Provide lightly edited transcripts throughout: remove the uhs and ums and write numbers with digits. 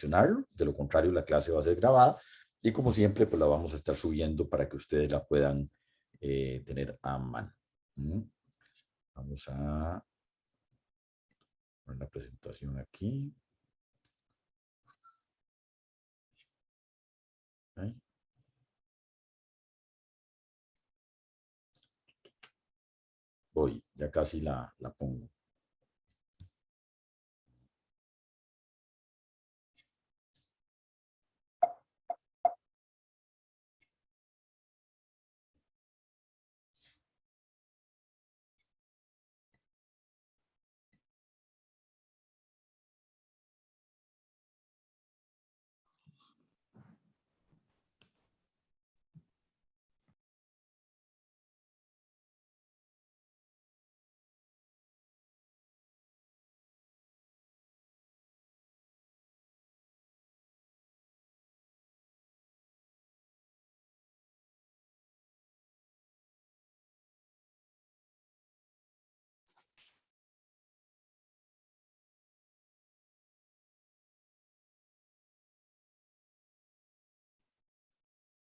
mencionarlo, de lo contrario la clase va a ser grabada y como siempre pues la vamos a estar subiendo para que ustedes la puedan tener a mano. Vamos a poner la presentación aquí. ¿Okay? Voy, ya casi la pongo.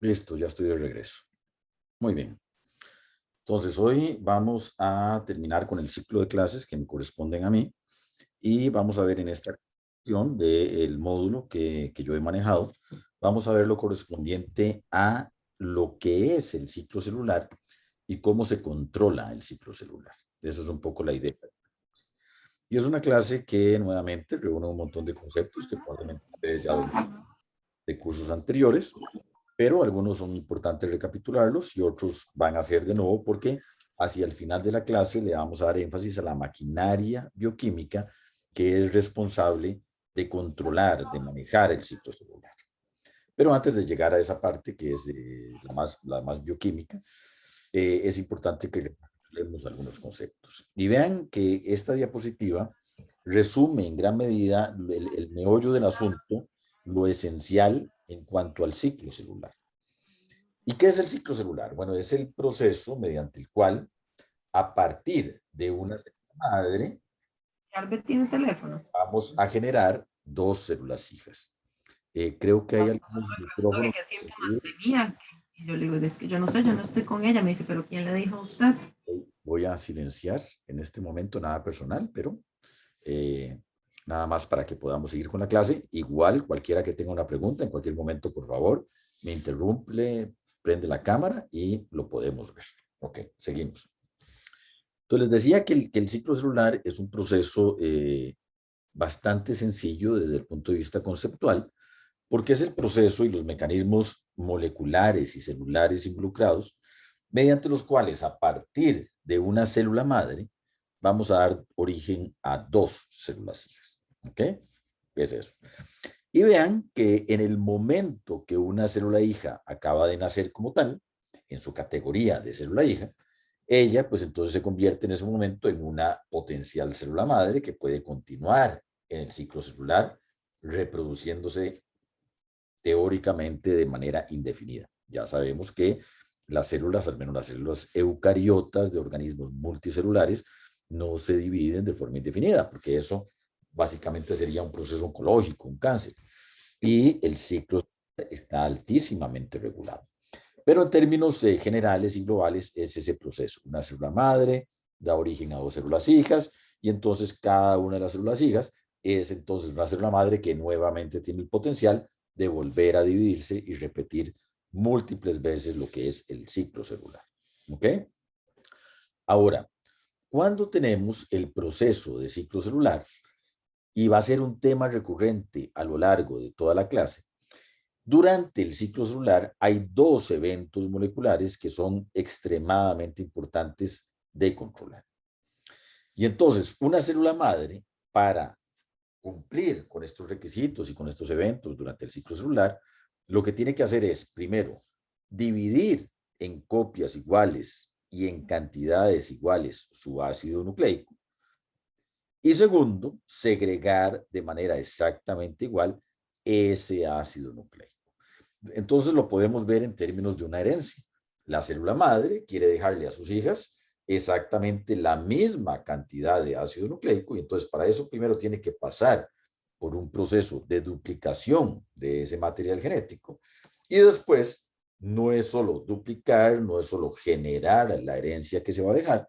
Listo, ya estoy de regreso. Muy bien. Entonces, hoy vamos a terminar con el ciclo de clases que me corresponden a mí y vamos a ver en esta sección del módulo que yo he manejado, vamos a ver lo correspondiente a lo que es el ciclo celular y cómo se controla el ciclo celular. Esa es un poco la idea. Y es una clase que nuevamente reúne un montón de conceptos que probablemente ustedes ya de cursos anteriores, pero algunos son importantes recapitularlos y otros van a ser de nuevo porque hacia el final de la clase le vamos a dar énfasis a la maquinaria bioquímica que es responsable de controlar, de manejar el ciclo celular. Pero antes de llegar a esa parte que es la más bioquímica, es importante que recapitulemos algunos conceptos. Y vean que esta diapositiva resume en gran medida el meollo del asunto, lo esencial en cuanto al ciclo celular. ¿Y qué es el ciclo celular? Bueno, es el proceso mediante el cual, a partir de una célula madre, Albert tiene teléfono. vamos a generar dos células hijas. Creo que hay algunos micrófonos. ¿Qué síntomas tenía? Y yo le digo, es que yo no sé, yo no estoy con ella. Me dice, ¿pero quién le dijo a usted? Voy a silenciar en este momento, nada personal, pero nada más para que podamos seguir con la clase. Igual, cualquiera que tenga una pregunta, en cualquier momento, por favor, me interrumpe, prende la cámara y lo podemos ver. Ok, seguimos. Entonces, les decía que el ciclo celular es un proceso bastante sencillo desde el punto de vista conceptual, porque es el proceso y los mecanismos moleculares y celulares involucrados, mediante los cuales, a partir de una célula madre, vamos a dar origen a dos células hijas. ¿Ok? Es eso. Y vean que en el momento que una célula hija acaba de nacer como tal, en su categoría de célula hija, ella pues entonces se convierte en ese momento en una potencial célula madre que puede continuar en el ciclo celular reproduciéndose teóricamente de manera indefinida. Ya sabemos que las células, al menos las células eucariotas de organismos multicelulares, no se dividen de forma indefinida, porque eso básicamente sería un proceso oncológico, un cáncer. Y el ciclo está altísimamente regulado. Pero en términos generales y globales es ese proceso. Una célula madre da origen a dos células hijas y entonces cada una de las células hijas es entonces una célula madre que nuevamente tiene el potencial de volver a dividirse y repetir múltiples veces lo que es el ciclo celular. ¿Ok? Ahora, cuando tenemos el proceso de ciclo celular, y va a ser un tema recurrente a lo largo de toda la clase, durante el ciclo celular hay dos eventos moleculares que son extremadamente importantes de controlar. Y entonces, una célula madre, para cumplir con estos requisitos y con estos eventos durante el ciclo celular, lo que tiene que hacer es, primero, dividir en copias iguales y en cantidades iguales su ácido nucleico. Y segundo, segregar de manera exactamente igual ese ácido nucleico. Entonces lo podemos ver en términos de una herencia. La célula madre quiere dejarle a sus hijas exactamente la misma cantidad de ácido nucleico y entonces para eso primero tiene que pasar por un proceso de duplicación de ese material genético. Y después, no es solo duplicar, no es solo generar la herencia que se va a dejar,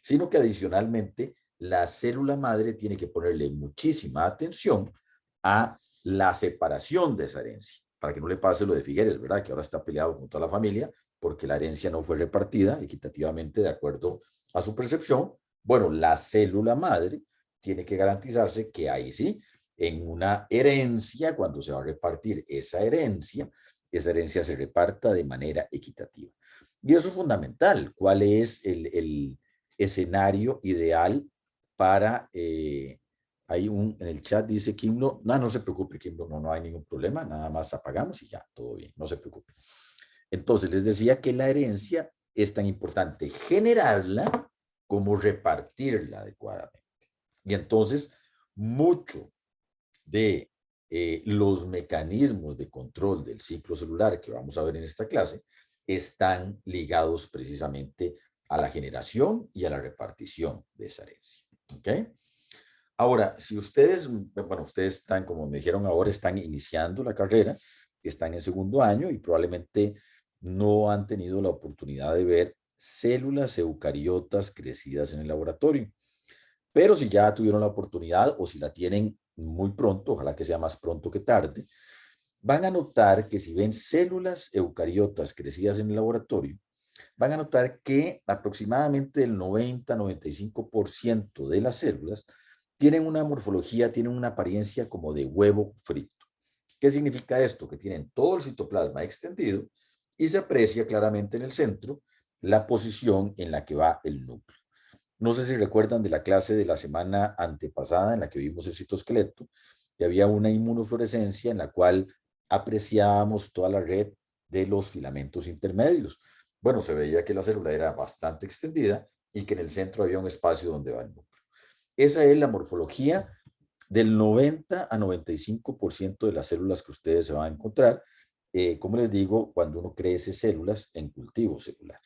sino que adicionalmente la célula madre tiene que ponerle muchísima atención a la separación de esa herencia, para que no le pase lo de Figueres, ¿verdad? Que ahora está peleado con toda la familia porque la herencia no fue repartida equitativamente de acuerdo a su percepción. Bueno, la célula madre tiene que garantizarse que ahí sí, en una herencia, cuando se va a repartir esa herencia se reparta de manera equitativa. Y eso es fundamental. ¿Cuál es el escenario ideal para... hay en el chat dice Kimlo, no, no se preocupe, Kimlo, no, no hay ningún problema, nada más apagamos y ya, todo bien, no se preocupe. Entonces, les decía que la herencia es tan importante generarla como repartirla adecuadamente. Y entonces, mucho de los mecanismos de control del ciclo celular que vamos a ver en esta clase están ligados precisamente a la generación y a la repartición de esa herencia. ¿Ok? Ahora, si ustedes, bueno, ustedes están, como me dijeron ahora, están iniciando la carrera, están en segundo año y probablemente no han tenido la oportunidad de ver células eucariotas crecidas en el laboratorio. Pero si ya tuvieron la oportunidad o si la tienen muy pronto, ojalá que sea más pronto que tarde, van a notar que si ven células eucariotas crecidas en el laboratorio, van a notar que aproximadamente el 90-95% de las células tienen una morfología, tienen una apariencia como de huevo frito. ¿Qué significa esto? Que tienen todo el citoplasma extendido y se aprecia claramente en el centro la posición en la que va el núcleo. No sé si recuerdan de la clase de la semana antepasada en la que vimos el citoesqueleto, que había una inmunofluorescencia en la cual apreciábamos toda la red de los filamentos intermedios. Bueno, se veía que la célula era bastante extendida y que en el centro había un espacio donde va el núcleo. Esa es la morfología del 90-95% de las células que ustedes se van a encontrar, como les digo, cuando uno crece células en cultivo celular.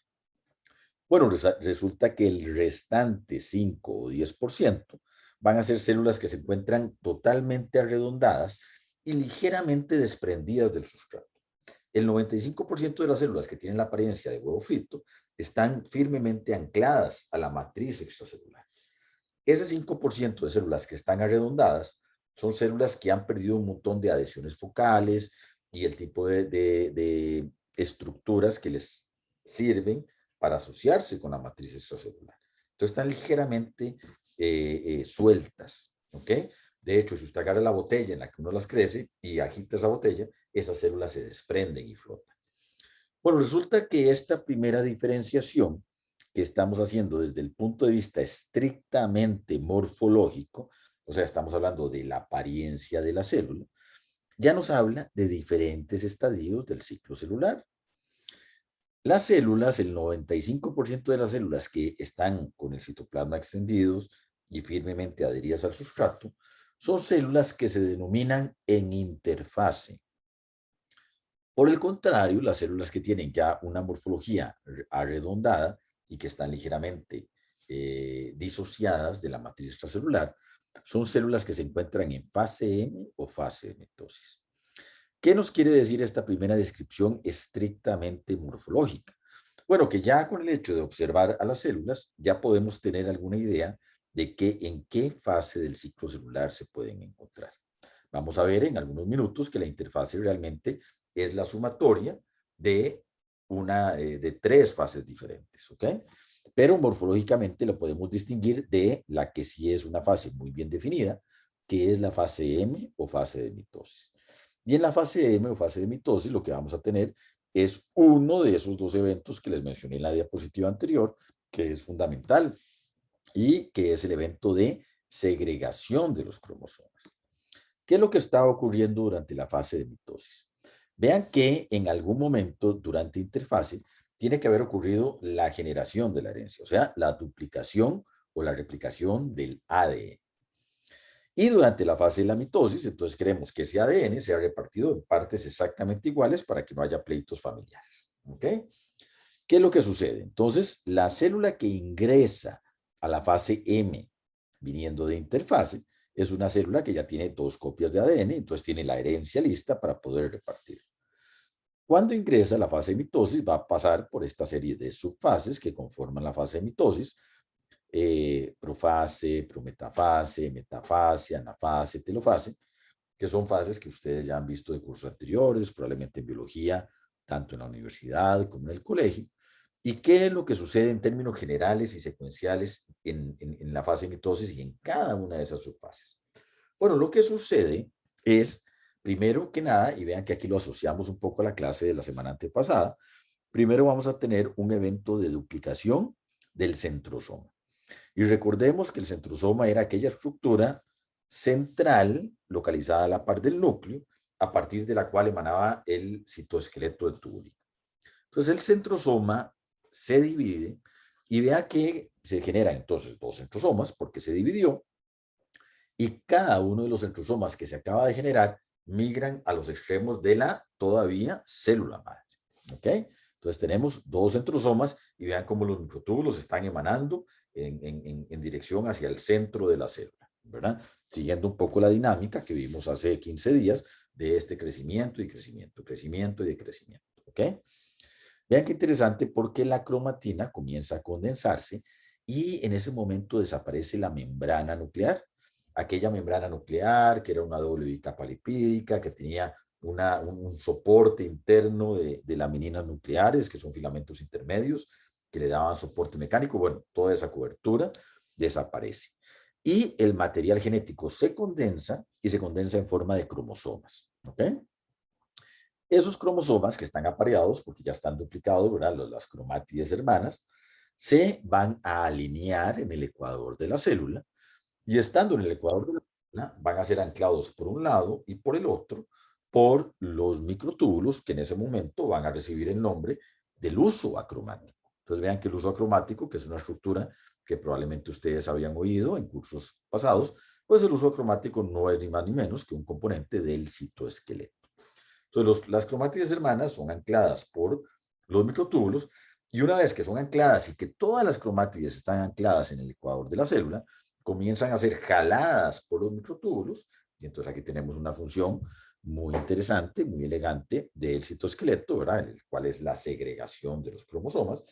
Bueno, resulta que el restante 5 o 10% van a ser células que se encuentran totalmente arredondadas y ligeramente desprendidas del sustrato. El 95% de las células que tienen la apariencia de huevo frito están firmemente ancladas a la matriz extracelular. Ese 5% de células que están arredondadas son células que han perdido un montón de adhesiones focales y el tipo de estructuras que les sirven para asociarse con la matriz extracelular. Entonces están ligeramente sueltas, ¿ok? De hecho, si usted agarra la botella en la que uno las crece y agita esa botella, esas células se desprenden y flotan. Bueno, resulta que esta primera diferenciación que estamos haciendo desde el punto de vista estrictamente morfológico, o sea, estamos hablando de la apariencia de la célula, ya nos habla de diferentes estadios del ciclo celular. Las células, el 95% de las células que están con el citoplasma extendidos y firmemente adheridas al sustrato, son células que se denominan en interfase. Por el contrario, las células que tienen ya una morfología arredondada y que están ligeramente disociadas de la matriz extracelular, son células que se encuentran en fase M o fase de mitosis. ¿Qué nos quiere decir esta primera descripción estrictamente morfológica? Bueno, que ya con el hecho de observar a las células, ya podemos tener alguna idea de en qué fase del ciclo celular se pueden encontrar. Vamos a ver en algunos minutos que la interfase realmente es la sumatoria de tres fases diferentes, ¿ok? Pero morfológicamente lo podemos distinguir de la que sí es una fase muy bien definida, que es la fase M o fase de mitosis. Y en la fase M o fase de mitosis lo que vamos a tener es uno de esos dos eventos que les mencioné en la diapositiva anterior, que es fundamental y que es el evento de segregación de los cromosomas. ¿Qué es lo que está ocurriendo durante la fase de mitosis? Vean que en algún momento durante interfase tiene que haber ocurrido la generación de la herencia, o sea, la duplicación o la replicación del ADN. Y durante la fase de la mitosis, entonces queremos que ese ADN sea repartido en partes exactamente iguales para que no haya pleitos familiares. ¿Ok? ¿Qué es lo que sucede? Entonces, la célula que ingresa a la fase M, viniendo de interfase, es una célula que ya tiene 2 copias de ADN, entonces tiene la herencia lista para poder repartir. Cuando ingresa a la fase de mitosis, va a pasar por esta serie de subfases que conforman la fase de mitosis, profase, prometafase, metafase, anafase, telofase, que son fases que ustedes ya han visto de cursos anteriores, probablemente en biología, tanto en la universidad como en el colegio. ¿Y qué es lo que sucede en términos generales y secuenciales en la fase de mitosis y en cada una de esas subfases? Bueno, lo que sucede es, primero que nada, y vean que aquí lo asociamos un poco a la clase de la semana antepasada, primero vamos a tener un evento de duplicación del centrosoma. Y recordemos que el centrosoma era aquella estructura central localizada a la par del núcleo, a partir de la cual emanaba el citoesqueleto del tubo líquido. Entonces el centrosoma se divide y vea que se generan entonces 2 centrosomas porque se dividió, y cada uno de los centrosomas que se acaba de generar migran a los extremos de la todavía célula madre. ¿Ok? Entonces tenemos 2 centrosomas y vean cómo los microtúbulos están emanando en dirección hacia el centro de la célula, ¿verdad? Siguiendo un poco la dinámica que vimos hace 15 días de este crecimiento y crecimiento, crecimiento y decrecimiento. ¿Ok? Vean qué interesante porque la cromatina comienza a condensarse y en ese momento desaparece la membrana nuclear. Aquella membrana nuclear que era una doble bicapa lipídica, que tenía un soporte interno de lamininas nucleares, que son filamentos intermedios, que le daban soporte mecánico. Bueno, toda esa cobertura desaparece. Y el material genético se condensa y se condensa en forma de cromosomas. ¿Ok? Esos cromosomas que están apareados, porque ya están duplicados, ¿verdad? Las cromátides hermanas, se van a alinear en el ecuador de la célula y estando en el ecuador de la célula van a ser anclados por un lado y por el otro por los microtúbulos que en ese momento van a recibir el nombre del uso acromático. Entonces vean que el uso acromático, que es una estructura que probablemente ustedes habían oído en cursos pasados, pues el uso acromático no es ni más ni menos que un componente del citoesqueleto. Entonces, las cromátides hermanas son ancladas por los microtúbulos y una vez que son ancladas y que todas las cromátides están ancladas en el ecuador de la célula, comienzan a ser jaladas por los microtúbulos y entonces aquí tenemos una función muy interesante, muy elegante del citoesqueleto, ¿verdad? El cual es la segregación de los cromosomas.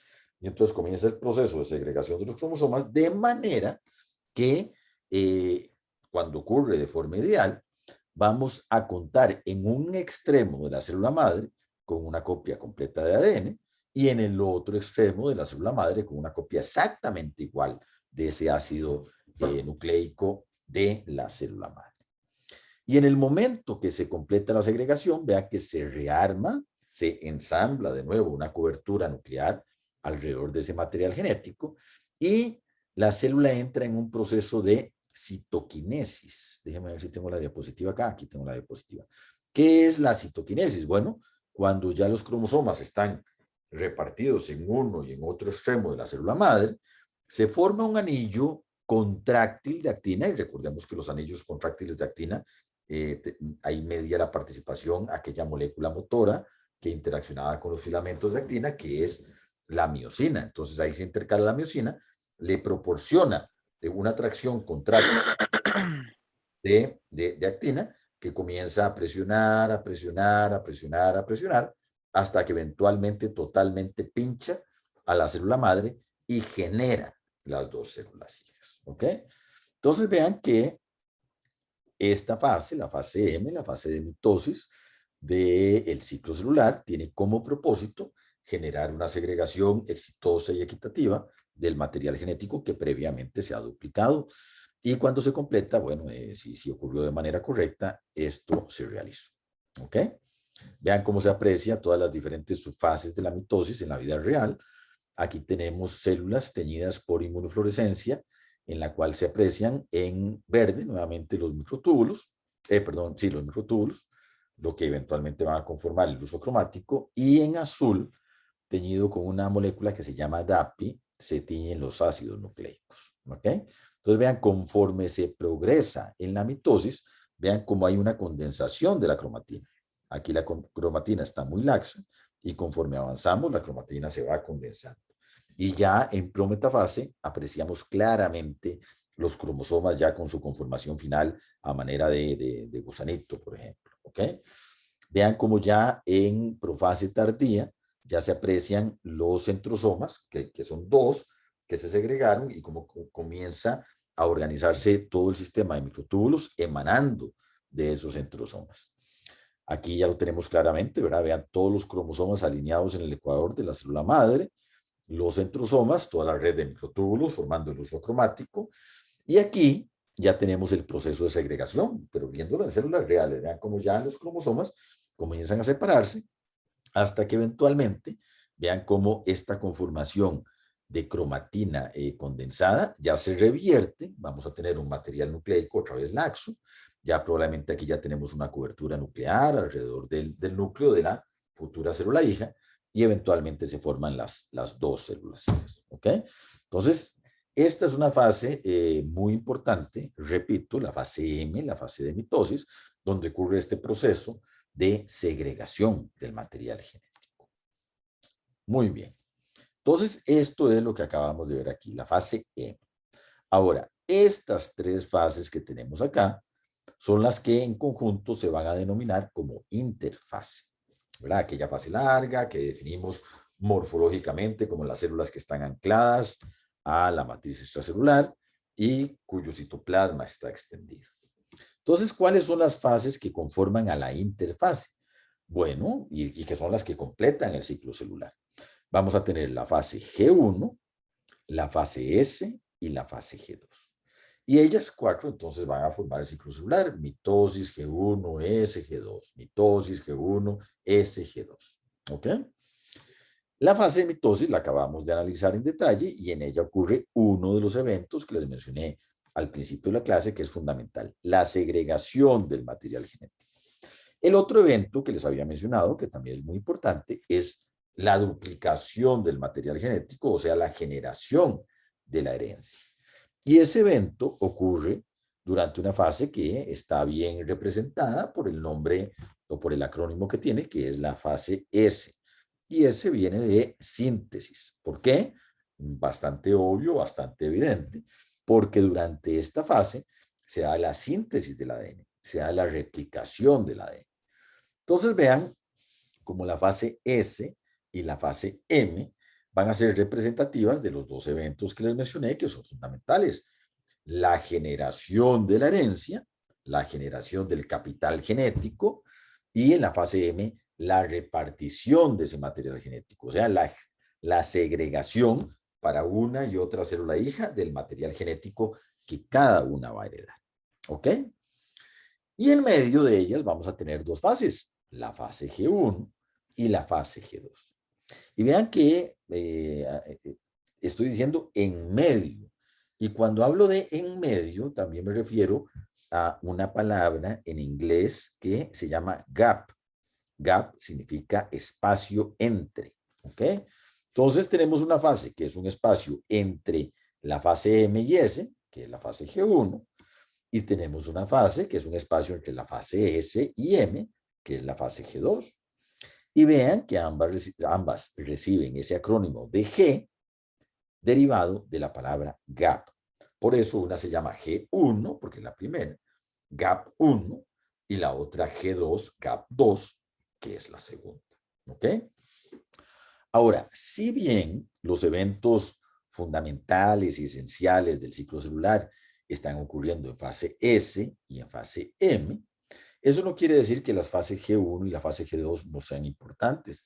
Y entonces comienza el proceso de segregación de los cromosomas de manera que cuando ocurre de forma ideal, vamos a contar en un extremo de la célula madre con una copia completa de ADN y en el otro extremo de la célula madre con una copia exactamente igual de ese ácido nucleico de la célula madre. Y en el momento que se completa la segregación, vea que se rearma, se ensambla de nuevo una cobertura nuclear alrededor de ese material genético y la célula entra en un proceso de citoquinesis. Déjenme ver si tengo la diapositiva acá. Aquí tengo la diapositiva. ¿Qué es la citoquinesis? Bueno, cuando ya los cromosomas están repartidos en uno y en otro extremo de la célula madre, se forma un anillo contráctil de actina, y recordemos que los anillos contráctiles de actina, ahí media la participación aquella molécula motora que interaccionaba con los filamentos de actina, que es la miosina. Entonces ahí se intercala la miosina, le proporciona una atracción contráctil de actina que comienza a presionar, a presionar, a presionar, a presionar, hasta que eventualmente totalmente pincha a la célula madre y genera las 2 células hijas. ¿Ok? Entonces vean que esta fase, la fase M, la fase de mitosis del ciclo celular, tiene como propósito generar una segregación exitosa y equitativa del material genético que previamente se ha duplicado. Y cuando se completa, bueno, si ocurrió de manera correcta, esto se realizó. ¿Ok? Vean cómo se aprecia todas las diferentes subfases de la mitosis en la vida real. Aquí tenemos células teñidas por inmunofluorescencia, en la cual se aprecian en verde nuevamente los microtúbulos, los microtúbulos, lo que eventualmente van a conformar el uso cromático, y en azul, teñido con una molécula que se llama DAPI, se tiñen los ácidos nucleicos. ¿Ok? Entonces vean, conforme se progresa en la mitosis, vean cómo hay una condensación de la cromatina. Aquí la cromatina está muy laxa y conforme avanzamos, la cromatina se va condensando. Y ya en prometafase apreciamos claramente los cromosomas ya con su conformación final a manera de gusanito, por ejemplo. ¿Ok? Vean cómo ya en profase tardía ya se aprecian los centrosomas, que son dos, que se segregaron y cómo comienza a organizarse todo el sistema de microtúbulos emanando de esos centrosomas. Aquí ya lo tenemos claramente, ¿verdad? Vean todos los cromosomas alineados en el ecuador de la célula madre, los centrosomas, toda la red de microtúbulos formando el uso cromático, y aquí ya tenemos el proceso de segregación, pero viéndolo en células reales, vean cómo ya los cromosomas comienzan a separarse hasta que eventualmente vean cómo esta conformación de cromatina condensada ya se revierte, vamos a tener un material nucleico otra vez laxo, ya probablemente aquí ya tenemos una cobertura nuclear alrededor del núcleo de la futura célula hija y eventualmente se forman las dos células hijas, ¿ok? Entonces, esta es una fase muy importante, repito, la fase M, la fase de mitosis, donde ocurre este proceso de segregación del material genético. Muy bien. Entonces, esto es lo que acabamos de ver aquí, la fase M. Ahora, estas tres fases que tenemos acá son las que en conjunto se van a denominar como interfase, ¿verdad? Aquella fase larga que definimos morfológicamente como las células que están ancladas a la matriz extracelular y cuyo citoplasma está extendido. Entonces, ¿cuáles son las fases que conforman a la interfase? Bueno, y que son las que completan el ciclo celular. Vamos a tener la fase G1, la fase S y la fase G2. Y ellas cuatro entonces van a formar el ciclo celular, mitosis G1, S, G2, mitosis G1, S, G2. ¿Ok? La fase de mitosis la acabamos de analizar en detalle y en ella ocurre uno de los eventos que les mencioné al principio de la clase que es fundamental, la segregación del material genético. El otro evento que les había mencionado, que también es muy importante, es la duplicación del material genético, o sea, la generación de la herencia. Y ese evento ocurre durante una fase que está bien representada por el nombre o por el acrónimo que tiene, que es la fase S. Y S viene de síntesis. ¿Por qué? Bastante obvio, bastante evidente, porque durante esta fase se da la síntesis del ADN, se da la replicación del ADN. Entonces vean como la fase S y la fase M van a ser representativas de los dos eventos que les mencioné, que son fundamentales. La generación de la herencia, la generación del capital genético, y en la fase M, la repartición de ese material genético, o sea, la segregación para una y otra célula hija del material genético que cada una va a heredar. ¿Ok? Y en medio de ellas vamos a tener dos fases, la fase G1 y la fase G2. Y vean que estoy diciendo en medio. Y cuando hablo de en medio, también me refiero a una palabra en inglés que se llama gap. Gap significa espacio entre. ¿Ok? Entonces tenemos una fase que es un espacio entre la fase M y S, que es la fase G1, y tenemos una fase que es un espacio entre la fase S y M, que es la fase G2. Y vean que ambas reciben ese acrónimo de G derivado de la palabra gap. Por eso una se llama G1, porque es la primera, gap 1, y la otra G2, gap 2, que es la segunda. ¿Ok? Ahora, si bien los eventos fundamentales y esenciales del ciclo celular están ocurriendo en fase S y en fase M, eso no quiere decir que las fases G1 y la fase G2 no sean importantes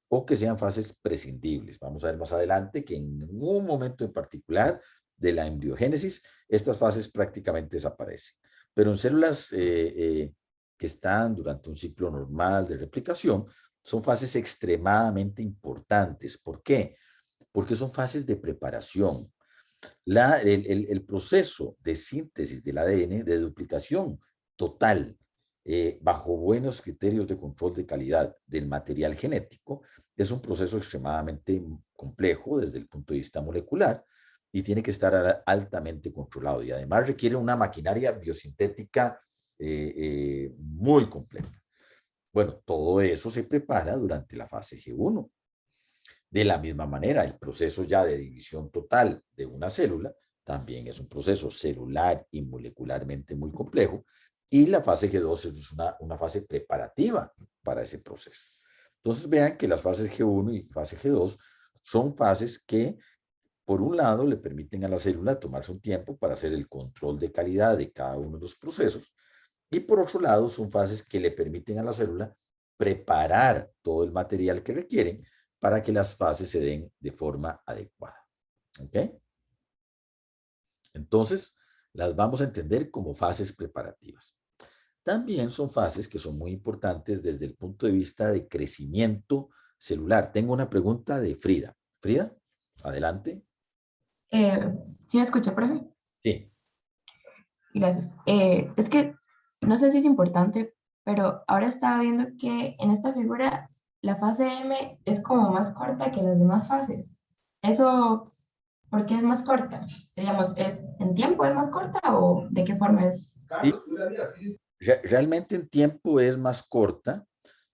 o que sean fases prescindibles. Vamos a ver más adelante que en un momento en particular de la embriogénesis, estas fases prácticamente desaparecen. Pero en células que están durante un ciclo normal de replicación, son fases extremadamente importantes. ¿Por qué? Porque son fases de preparación. El proceso de síntesis del ADN, de duplicación total, bajo buenos criterios de control de calidad del material genético, es un proceso extremadamente complejo desde el punto de vista molecular y tiene que estar altamente controlado y además requiere una maquinaria biosintética muy completa. Bueno, todo eso se prepara durante la fase G1. De la misma manera, el proceso ya de división total de una célula también es un proceso celular y molecularmente muy complejo, y la fase G2 es una fase preparativa para ese proceso. Entonces vean que las fases G1 y fase G2 son fases que, por un lado, le permiten a la célula tomarse un tiempo para hacer el control de calidad de cada uno de los procesos, y por otro lado, son fases que le permiten a la célula preparar todo el material que requieren para que las fases se den de forma adecuada. ¿Ok? Entonces, las vamos a entender como fases preparativas. También son fases que son muy importantes desde el punto de vista de crecimiento celular. Tengo una pregunta de Frida. Frida, adelante. Eh, ¿Sí me escucha, profe? Sí. Gracias. Es que no sé si es importante, pero ahora estaba viendo que en esta figura la fase M es como más corta que las demás fases. ¿Eso por qué es más corta? Digamos, en tiempo es más corta o de qué forma es? Y realmente en tiempo es más corta.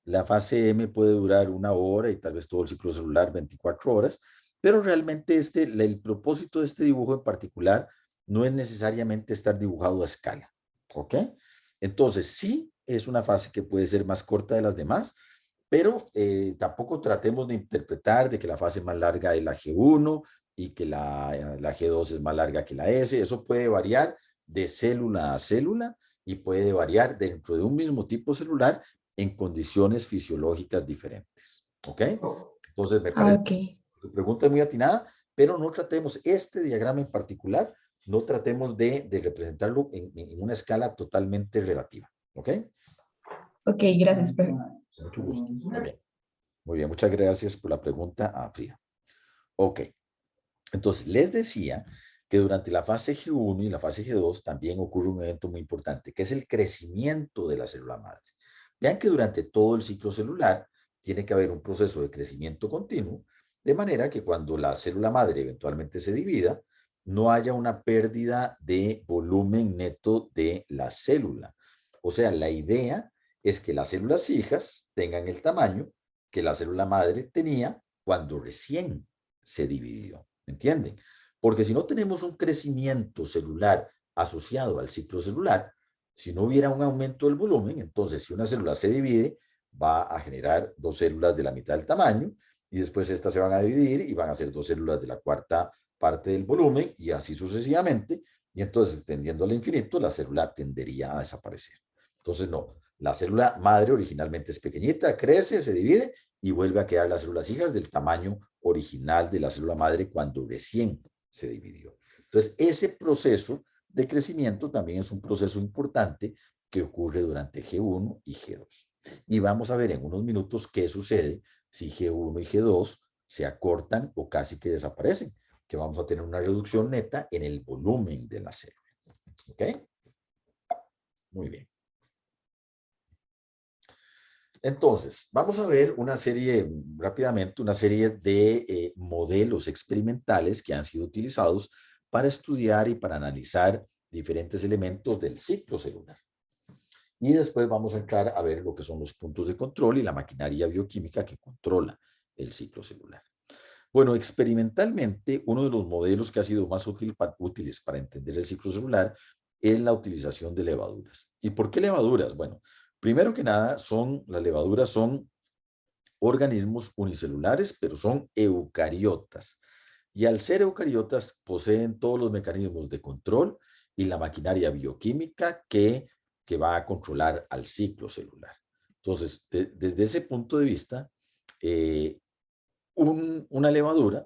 La fase M puede durar 1 hora y tal vez todo el ciclo celular 24 horas, pero realmente el propósito de este dibujo en particular no es necesariamente estar dibujado a escala. ¿Ok? Entonces, sí es una fase que puede ser más corta de las demás, pero tampoco tratemos de interpretar de que la fase más larga es la G1 y que la G2 es más larga que la S. Eso puede variar de célula a célula y puede variar dentro de un mismo tipo celular en condiciones fisiológicas diferentes. ¿Ok? Entonces, me Ah, parece ok. que su pregunta es muy atinada, pero no tratemos este diagrama en particular, no tratemos de representarlo en una escala totalmente relativa. ¿Ok? Ok, gracias, profe. Con mucho gusto. Muy bien. Muy bien, muchas gracias por la pregunta, Frida. Ok, entonces les decía que durante la fase G1 y la fase G2 también ocurre un evento muy importante, que es el crecimiento de la célula madre. Vean que durante todo el ciclo celular tiene que haber un proceso de crecimiento continuo, de manera que cuando la célula madre eventualmente se divida, no haya una pérdida de volumen neto de la célula. O sea, la idea es que las células hijas tengan el tamaño que la célula madre tenía cuando recién se dividió. ¿Entienden? Porque si no tenemos un crecimiento celular asociado al ciclo celular, si no hubiera un aumento del volumen, entonces si una célula se divide, va a generar 2 células de la mitad del tamaño y después estas se van a dividir y van a ser 2 células de la cuarta parte del volumen y así sucesivamente. Y entonces, tendiendo al infinito, la célula tendería a desaparecer. Entonces, no, la célula madre originalmente es pequeñita, crece, se divide y vuelve a quedar las células hijas del tamaño original de la célula madre cuando recién se dividió. Entonces, ese proceso de crecimiento también es un proceso importante que ocurre durante G1 y G2. Y vamos a ver en unos minutos qué sucede si G1 y G2 se acortan o casi que desaparecen, que vamos a tener una reducción neta en el volumen de la célula. ¿Ok? Muy bien. Entonces, vamos a ver rápidamente, una serie de modelos experimentales que han sido utilizados para estudiar y para analizar diferentes elementos del ciclo celular. Y después vamos a entrar a ver lo que son los puntos de control y la maquinaria bioquímica que controla el ciclo celular. Bueno, experimentalmente, uno de los modelos que ha sido más útiles para entender el ciclo celular es la utilización de levaduras. ¿Y por qué levaduras? Bueno, primero que nada, las levaduras son organismos unicelulares, pero son eucariotas. Y al ser eucariotas, poseen todos los mecanismos de control y la maquinaria bioquímica que va a controlar al ciclo celular. Entonces, desde ese punto de vista, una levadura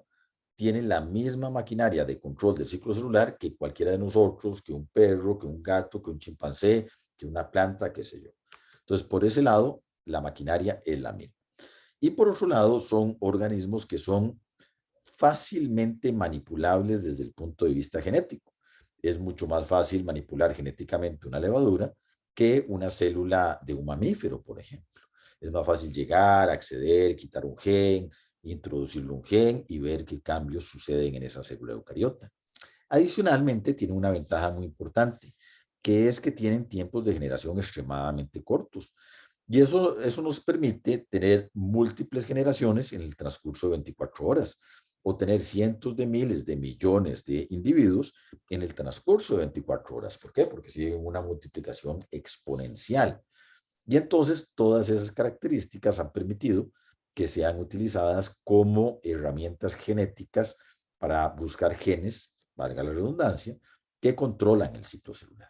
tiene la misma maquinaria de control del ciclo celular que cualquiera de nosotros, que un perro, que un gato, que un chimpancé, que una planta, qué sé yo. Entonces, por ese lado, la maquinaria es la misma. Y por otro lado, son organismos que son fácilmente manipulables desde el punto de vista genético. Es mucho más fácil manipular genéticamente una levadura que una célula de un mamífero, por ejemplo. Es más fácil llegar, acceder, quitar un gen, introducirle un gen y ver qué cambios suceden en esa célula eucariota. Adicionalmente, tiene una ventaja muy importante, que es que tienen tiempos de generación extremadamente cortos. Y eso nos permite tener múltiples generaciones en el transcurso de 24 horas. o tener cientos de miles de millones de individuos en el transcurso de 24 horas. ¿Por qué? Porque sigue una multiplicación exponencial. Y entonces todas esas características han permitido que sean utilizadas como herramientas genéticas para buscar genes, valga la redundancia, que controlan el ciclo celular.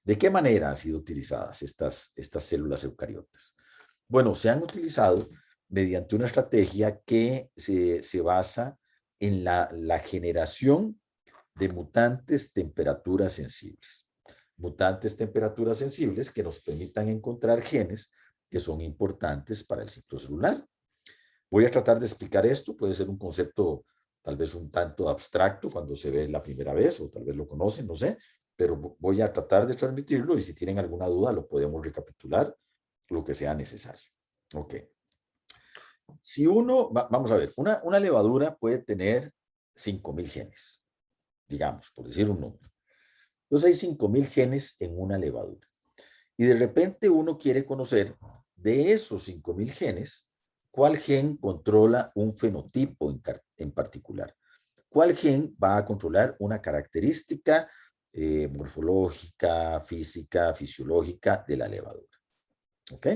¿De qué manera han sido utilizadas estas células eucariotas? Bueno, se han utilizado mediante una estrategia que se basa en la generación de mutantes temperaturas sensibles. Mutantes temperaturas sensibles que nos permitan encontrar genes que son importantes para el ciclo celular. Voy a tratar de explicar esto, puede ser un concepto tal vez un tanto abstracto cuando se ve la primera vez, o tal vez lo conocen, no sé, pero voy a tratar de transmitirlo y si tienen alguna duda lo podemos recapitular lo que sea necesario. Ok. Si vamos a ver, una levadura puede tener 5,000 genes, digamos, por decir un número. Entonces hay 5,000 genes en una levadura. Y de repente uno quiere conocer de esos 5,000 genes, cuál gen controla un fenotipo en particular. ¿Cuál gen va a controlar una característica morfológica, física, fisiológica de la levadura? ¿Ok?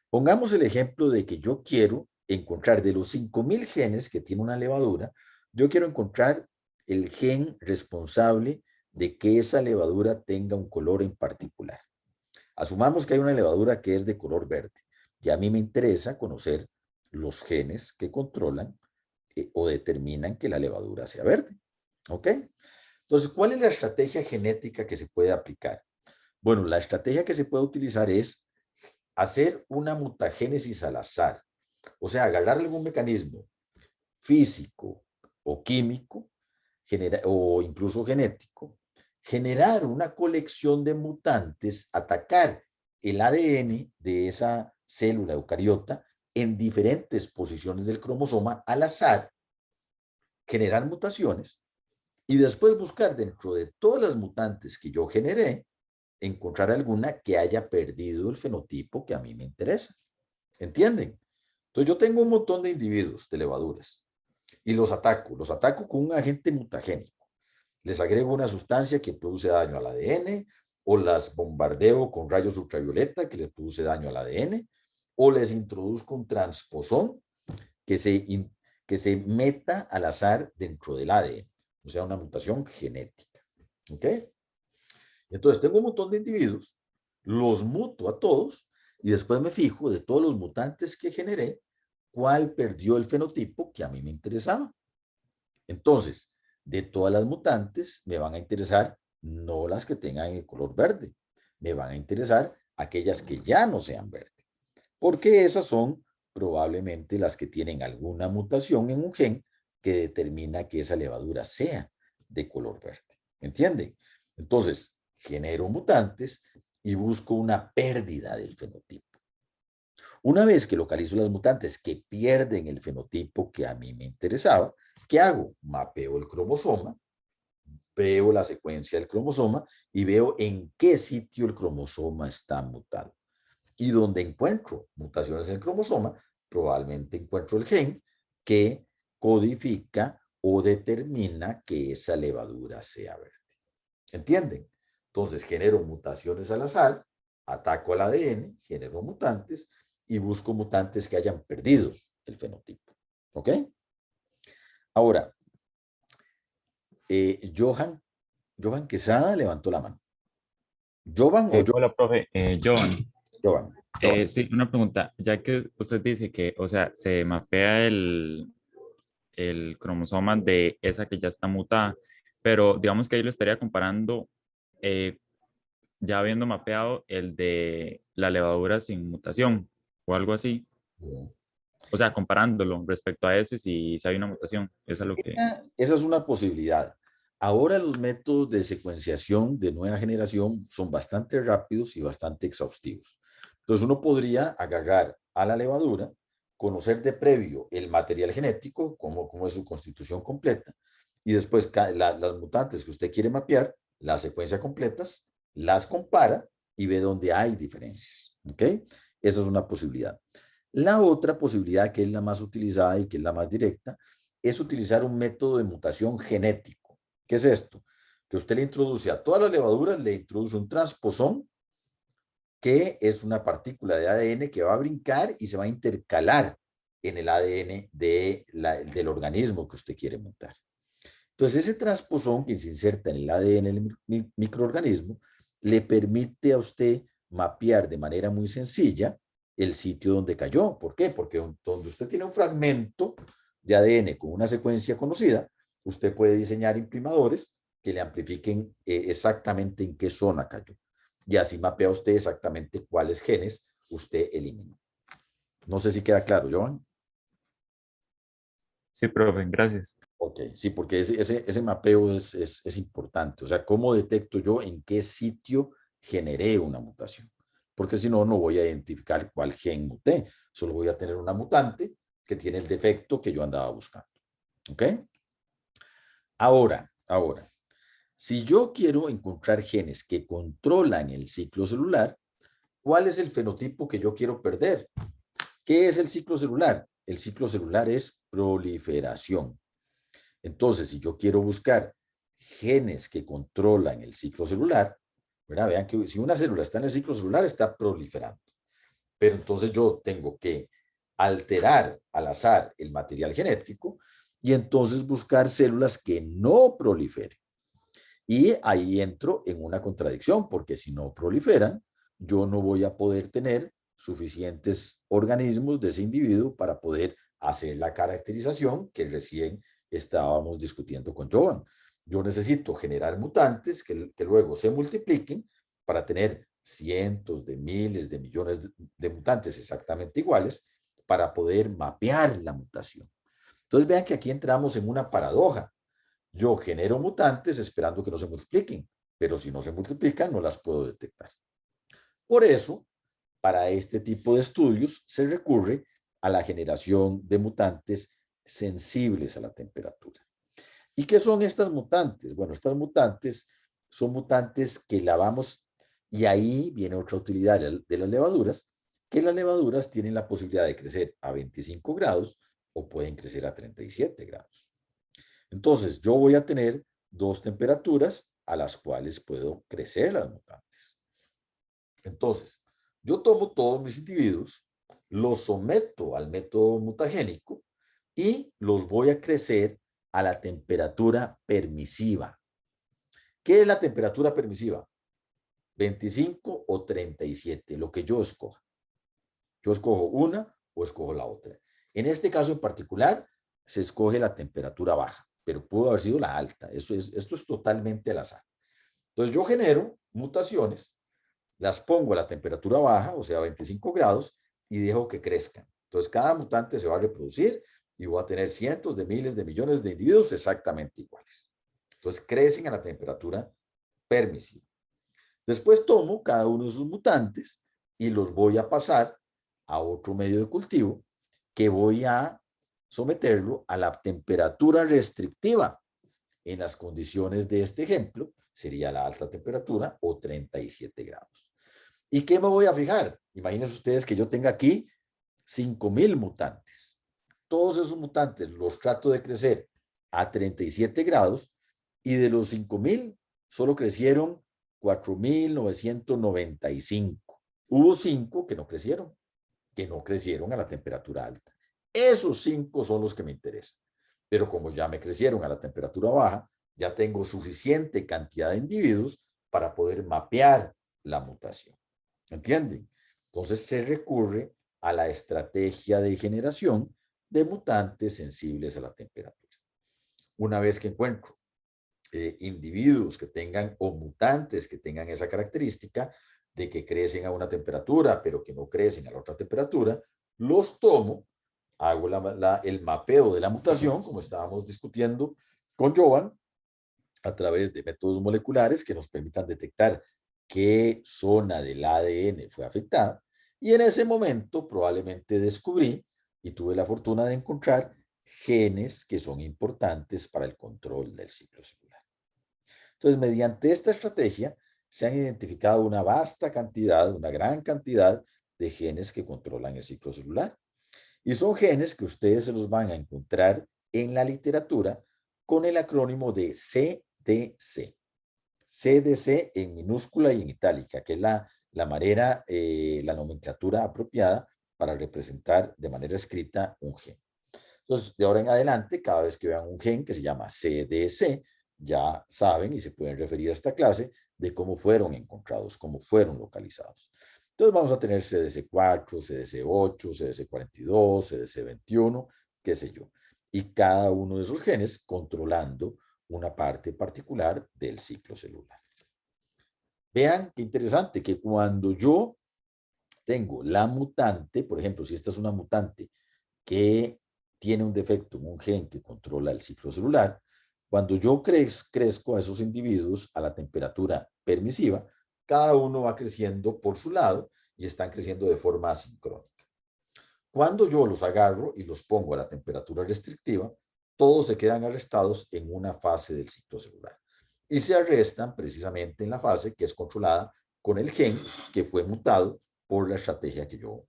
Pongamos el ejemplo de que yo quiero encontrar de los 5,000 genes que tiene una levadura, yo quiero encontrar el gen responsable de que esa levadura tenga un color en particular. Asumamos que hay una levadura que es de color verde y a mí me interesa conocer los genes que controlan o determinan que la levadura sea verde. ¿Ok? Entonces, ¿cuál es la estrategia genética que se puede aplicar? Bueno, la estrategia que se puede utilizar es hacer una mutagénesis al azar, o sea, agarrar algún mecanismo físico o químico, o incluso genético, generar una colección de mutantes, atacar el ADN de esa célula eucariota en diferentes posiciones del cromosoma al azar, generar mutaciones y después buscar dentro de todas las mutantes que yo generé, encontrar alguna que haya perdido el fenotipo que a mí me interesa. ¿Entienden? Entonces yo tengo un montón de individuos de levaduras y los ataco con un agente mutagénico. Les agrego una sustancia que produce daño al ADN o las bombardeo con rayos ultravioleta que les produce daño al ADN o les introduzco un transposón que se meta al azar dentro del ADN, o sea, una mutación genética. ¿Ok? Entonces tengo un montón de individuos, los muto a todos y después me fijo de todos los mutantes que generé, cuál perdió el fenotipo que a mí me interesaba. Entonces, de todas las mutantes me van a interesar no las que tengan el color verde, me van a interesar aquellas que ya no sean verde, porque esas son probablemente las que tienen alguna mutación en un gen que determina que esa levadura sea de color verde. ¿Entienden? Entonces, genero mutantes y busco una pérdida del fenotipo. Una vez que localizo las mutantes que pierden el fenotipo que a mí me interesaba, ¿qué hago? Mapeo el cromosoma, veo la secuencia del cromosoma y veo en qué sitio el cromosoma está mutado. Y donde encuentro mutaciones en el cromosoma, probablemente encuentro el gen que codifica o determina que esa levadura sea verde. ¿Entienden? Entonces genero mutaciones al azar, ataco al ADN, genero mutantes y busco mutantes que hayan perdido el fenotipo. ¿Ok? Ahora, Johan Quesada levantó la mano. ¿Jovan o Hola, profe. Joan, Jovan? sí, una pregunta. Ya que usted dice que, o sea, se mapea el cromosoma de esa que ya está mutada, pero digamos que ahí lo estaría comparando, eh, ya habiendo mapeado el de la levadura sin mutación o algo así. O sea, comparándolo respecto a ese, si hay una mutación. Esa es lo que... Esa es una posibilidad. Ahora los métodos de secuenciación de nueva generación son bastante rápidos y bastante exhaustivos. Entonces uno podría agarrar a la levadura, conocer de previo el material genético, cómo es su constitución completa, y después las mutantes que usted quiere mapear, las secuencias completas, las compara y ve dónde hay diferencias. ¿Ok? Esa es una posibilidad. La otra posibilidad, que es la más utilizada y que es la más directa, es utilizar un método de mutación genético. ¿Qué es esto? Que usted le introduce a todas las levaduras, le introduce un transposón, que es una partícula de ADN que va a brincar y se va a intercalar en el ADN del organismo que usted quiere mutar. Entonces, ese transposón que se inserta en el ADN del microorganismo le permite a usted mapear de manera muy sencilla el sitio donde cayó. ¿Por qué? Porque donde usted tiene un fragmento de ADN con una secuencia conocida, usted puede diseñar imprimadores que le amplifiquen exactamente en qué zona cayó. Y así mapea usted exactamente cuáles genes usted eliminó. No sé si queda claro, Joan. Sí, profe, gracias. Ok, sí, porque ese mapeo es importante. O sea, ¿cómo detecto yo en qué sitio generé una mutación? Porque si no, no voy a identificar cuál gen muté. Solo voy a tener una mutante que tiene el defecto que yo andaba buscando. ¿Ok? Ahora, si yo quiero encontrar genes que controlan el ciclo celular, ¿cuál es el fenotipo que yo quiero perder? ¿Qué es el ciclo celular? El ciclo celular es proliferación. Entonces, si yo quiero buscar genes que controlan el ciclo celular, ¿verdad? Vean que si una célula está en el ciclo celular, está proliferando. Pero entonces yo tengo que alterar al azar el material genético y entonces buscar células que no proliferen. Y ahí entro en una contradicción, porque si no proliferan, yo no voy a poder tener suficientes organismos de ese individuo para poder hacer la caracterización que recién estábamos discutiendo con Joan. Yo necesito generar mutantes que luego se multipliquen para tener cientos de miles de millones de mutantes exactamente iguales para poder mapear la mutación. Entonces vean que aquí entramos en una paradoja. Yo genero mutantes esperando que no se multipliquen, pero si no se multiplican no las puedo detectar. Por eso, para este tipo de estudios se recurre a la generación de mutantes sensibles a la temperatura. ¿Y qué son estas mutantes? Bueno, estas mutantes son mutantes que lavamos, y ahí viene otra utilidad de las levaduras, que las levaduras tienen la posibilidad de crecer a 25 grados o pueden crecer a 37 grados. Entonces, yo voy a tener dos temperaturas a las cuales puedo crecer las mutantes. Entonces, yo tomo todos mis individuos, los someto al método mutagénico y los voy a crecer a la temperatura permisiva. ¿Qué es la temperatura permisiva? 25 o 37, lo que yo escoja. Yo escojo una o escojo la otra. En este caso en particular, se escoge la temperatura baja, pero pudo haber sido la alta. Esto es totalmente al azar. Entonces yo genero mutaciones, las pongo a la temperatura baja, o sea, 25 grados, y dejo que crezcan. Entonces cada mutante se va a reproducir y voy a tener cientos de miles de millones de individuos exactamente iguales. Entonces crecen a la temperatura permisiva. Después tomo cada uno de sus mutantes y los voy a pasar a otro medio de cultivo que voy a someterlo a la temperatura restrictiva. En las condiciones de este ejemplo, sería la alta temperatura o 37 grados. ¿Y qué me voy a fijar? Imagínense ustedes que yo tenga aquí 5,000 mutantes. Todos esos mutantes los trato de crecer a 37 grados y de los 5,000 solo crecieron 4,995. Hubo 5 que no crecieron a la temperatura alta. Esos 5 son los que me interesan. Pero como ya me crecieron a la temperatura baja, ya tengo suficiente cantidad de individuos para poder mapear la mutación. ¿Entienden? Entonces se recurre a la estrategia de generación de mutantes sensibles a la temperatura. Una vez que encuentro individuos que tengan o mutantes que tengan esa característica de que crecen a una temperatura pero que no crecen a la otra temperatura, los tomo, hago el mapeo de la mutación, como estábamos discutiendo con Joan, a través de métodos moleculares que nos permitan detectar qué zona del ADN fue afectada, y en ese momento probablemente descubrí y tuve la fortuna de encontrar genes que son importantes para el control del ciclo celular. Entonces, mediante esta estrategia se han identificado una vasta cantidad, una gran cantidad de genes que controlan el ciclo celular. Y son genes que ustedes se los van a encontrar en la literatura con el acrónimo de CDC. CDC en minúscula y en itálica, que es la manera, la nomenclatura apropiada para representar de manera escrita un gen. Entonces, de ahora en adelante, cada vez que vean un gen que se llama CDC, ya saben y se pueden referir a esta clase de cómo fueron encontrados, cómo fueron localizados. Entonces vamos a tener CDC4, CDC8, CDC42, CDC21, qué sé yo. Y cada uno de esos genes controlando una parte particular del ciclo celular. Vean qué interesante que cuando yo tengo la mutante, por ejemplo, si esta es una mutante que tiene un defecto en un gen que controla el ciclo celular, cuando yo crezco a esos individuos a la temperatura permisiva, cada uno va creciendo por su lado y están creciendo de forma asincrónica. Cuando yo los agarro y los pongo a la temperatura restrictiva, todos se quedan arrestados en una fase del ciclo celular y se arrestan precisamente en la fase que es controlada con el gen que fue mutado por la estrategia que yo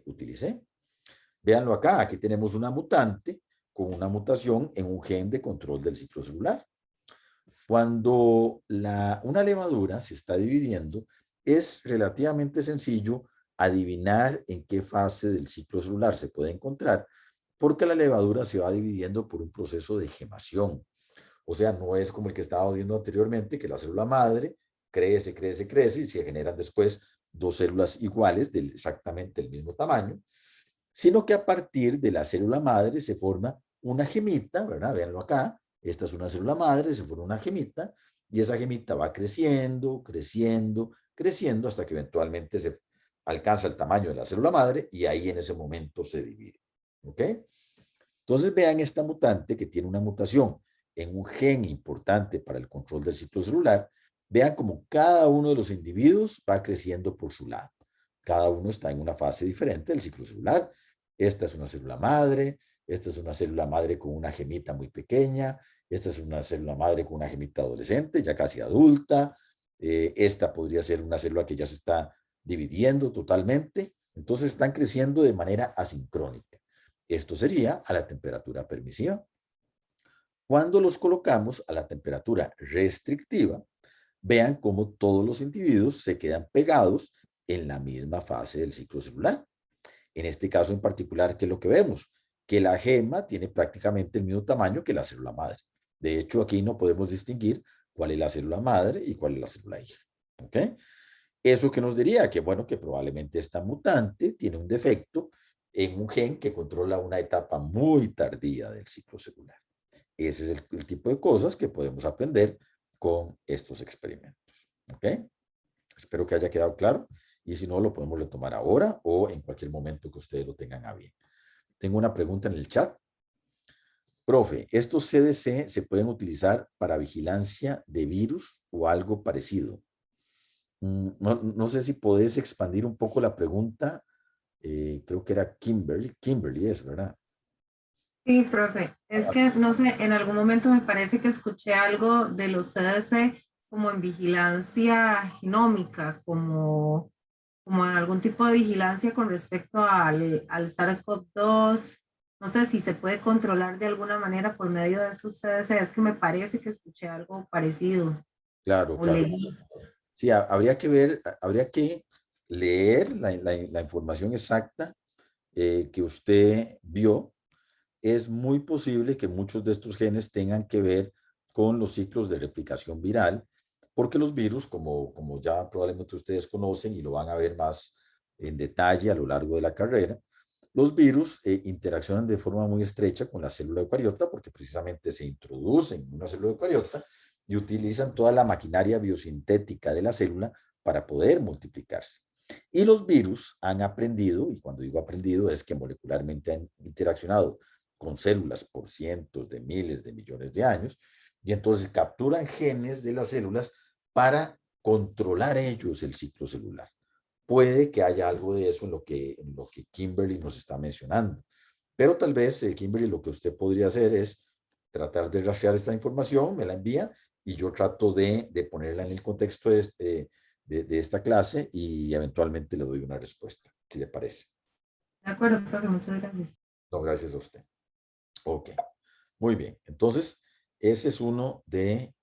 utilicé. Véanlo acá, aquí tenemos una mutante con una mutación en un gen de control del ciclo celular. Cuando una levadura se está dividiendo, es relativamente sencillo adivinar en qué fase del ciclo celular se puede encontrar, porque la levadura se va dividiendo por un proceso de gemación. O sea, no es como el que estábamos viendo anteriormente, que la célula madre crece, crece, crece y se generan después dos células iguales de exactamente el mismo tamaño, sino que a partir de la célula madre se forma una gemita, ¿verdad? Véanlo acá, esta es una célula madre, se forma una gemita y esa gemita va creciendo, creciendo, creciendo hasta que eventualmente se alcanza el tamaño de la célula madre y ahí en ese momento se divide. ¿Ok? Entonces vean esta mutante que tiene una mutación en un gen importante para el control del ciclo celular. Vean cómo cada uno de los individuos va creciendo por su lado. Cada uno está en una fase diferente del ciclo celular. Esta es una célula madre, esta es una célula madre con una gemita muy pequeña, esta es una célula madre con una gemita adolescente, ya casi adulta, esta podría ser una célula que ya se está dividiendo totalmente, entonces están creciendo de manera asincrónica. Esto sería a la temperatura permisiva. Cuando los colocamos a la temperatura restrictiva, vean cómo todos los individuos se quedan pegados en la misma fase del ciclo celular. En este caso en particular, ¿qué es lo que vemos? Que la gema tiene prácticamente el mismo tamaño que la célula madre. De hecho, aquí no podemos distinguir cuál es la célula madre y cuál es la célula hija. ¿Ok? ¿Eso qué nos diría? Que bueno, que probablemente esta mutante tiene un defecto en un gen que controla una etapa muy tardía del ciclo celular. Ese es el tipo de cosas que podemos aprender con estos experimentos. ¿Ok? Espero que haya quedado claro y si no, lo podemos retomar ahora o en cualquier momento que ustedes lo tengan a bien. Tengo una pregunta en el chat. Profe, ¿estos CDC se pueden utilizar para vigilancia de virus o algo parecido? No sé si podés expandir un poco la pregunta. Creo que era Kimberly. Kimberly es, ¿verdad? Sí, profe. Es que, no sé, en algún momento me parece que escuché algo de los CDC como en vigilancia genómica, como en algún tipo de vigilancia con respecto al SARS-CoV-2. No sé si se puede controlar de alguna manera por medio de esos CDC. Es que me parece que escuché algo parecido Claro, o claro. leí. Sí, habría que ver, habría que leer la información exacta que usted vio. Es muy posible que muchos de estos genes tengan que ver con los ciclos de replicación viral, porque los virus, como ya probablemente ustedes conocen y lo van a ver más en detalle a lo largo de la carrera, los virus interaccionan de forma muy estrecha con la célula eucariota porque precisamente se introducen en una célula eucariota y utilizan toda la maquinaria biosintética de la célula para poder multiplicarse. Y los virus han aprendido, y cuando digo aprendido es que molecularmente han interaccionado con células por cientos de miles de millones de años, y entonces capturan genes de las células para controlar ellos el ciclo celular. Puede que haya algo de eso en lo que Kimberly nos está mencionando, pero tal vez, Kimberly, lo que usted podría hacer es tratar de rastrear esta información, me la envía, y yo trato de ponerla en el contexto de esta clase y eventualmente le doy una respuesta, si le parece. De acuerdo, profe, muchas gracias. No, gracias a usted. Ok. Muy bien. Entonces, ese es uno de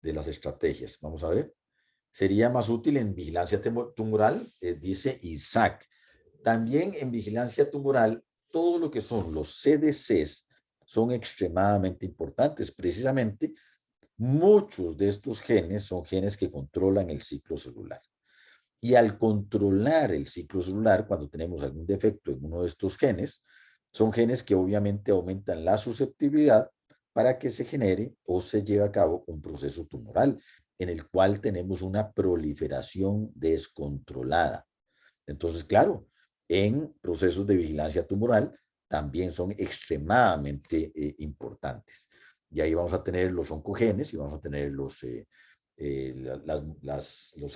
las estrategias. Vamos a ver. Sería más útil en vigilancia tumoral, dice Isaac. También en vigilancia tumoral, todo lo que son los CDCs son extremadamente importantes. Precisamente, muchos de estos genes son genes que controlan el ciclo celular. Y al controlar el ciclo celular, cuando tenemos algún defecto en uno de estos genes, son genes que obviamente aumentan la susceptibilidad para que se genere o se lleve a cabo un proceso tumoral en el cual tenemos una proliferación descontrolada. Entonces, claro, en procesos de vigilancia tumoral también son extremadamente importantes. Y ahí vamos a tener los oncogenes y vamos a tener los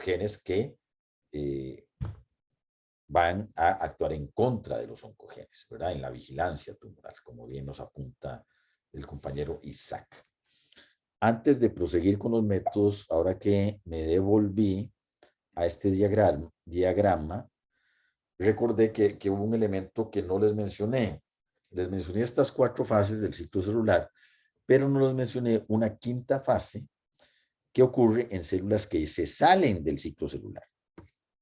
genes que van a actuar en contra de los oncogenes, ¿verdad? En la vigilancia tumoral, como bien nos apunta el compañero Isaac. Antes de proseguir con los métodos, ahora que me devolví a este diagrama, recordé que hubo un elemento que no les mencioné. Les mencioné estas 4 fases del ciclo celular, pero no les mencioné una quinta fase que ocurre en células que se salen del ciclo celular.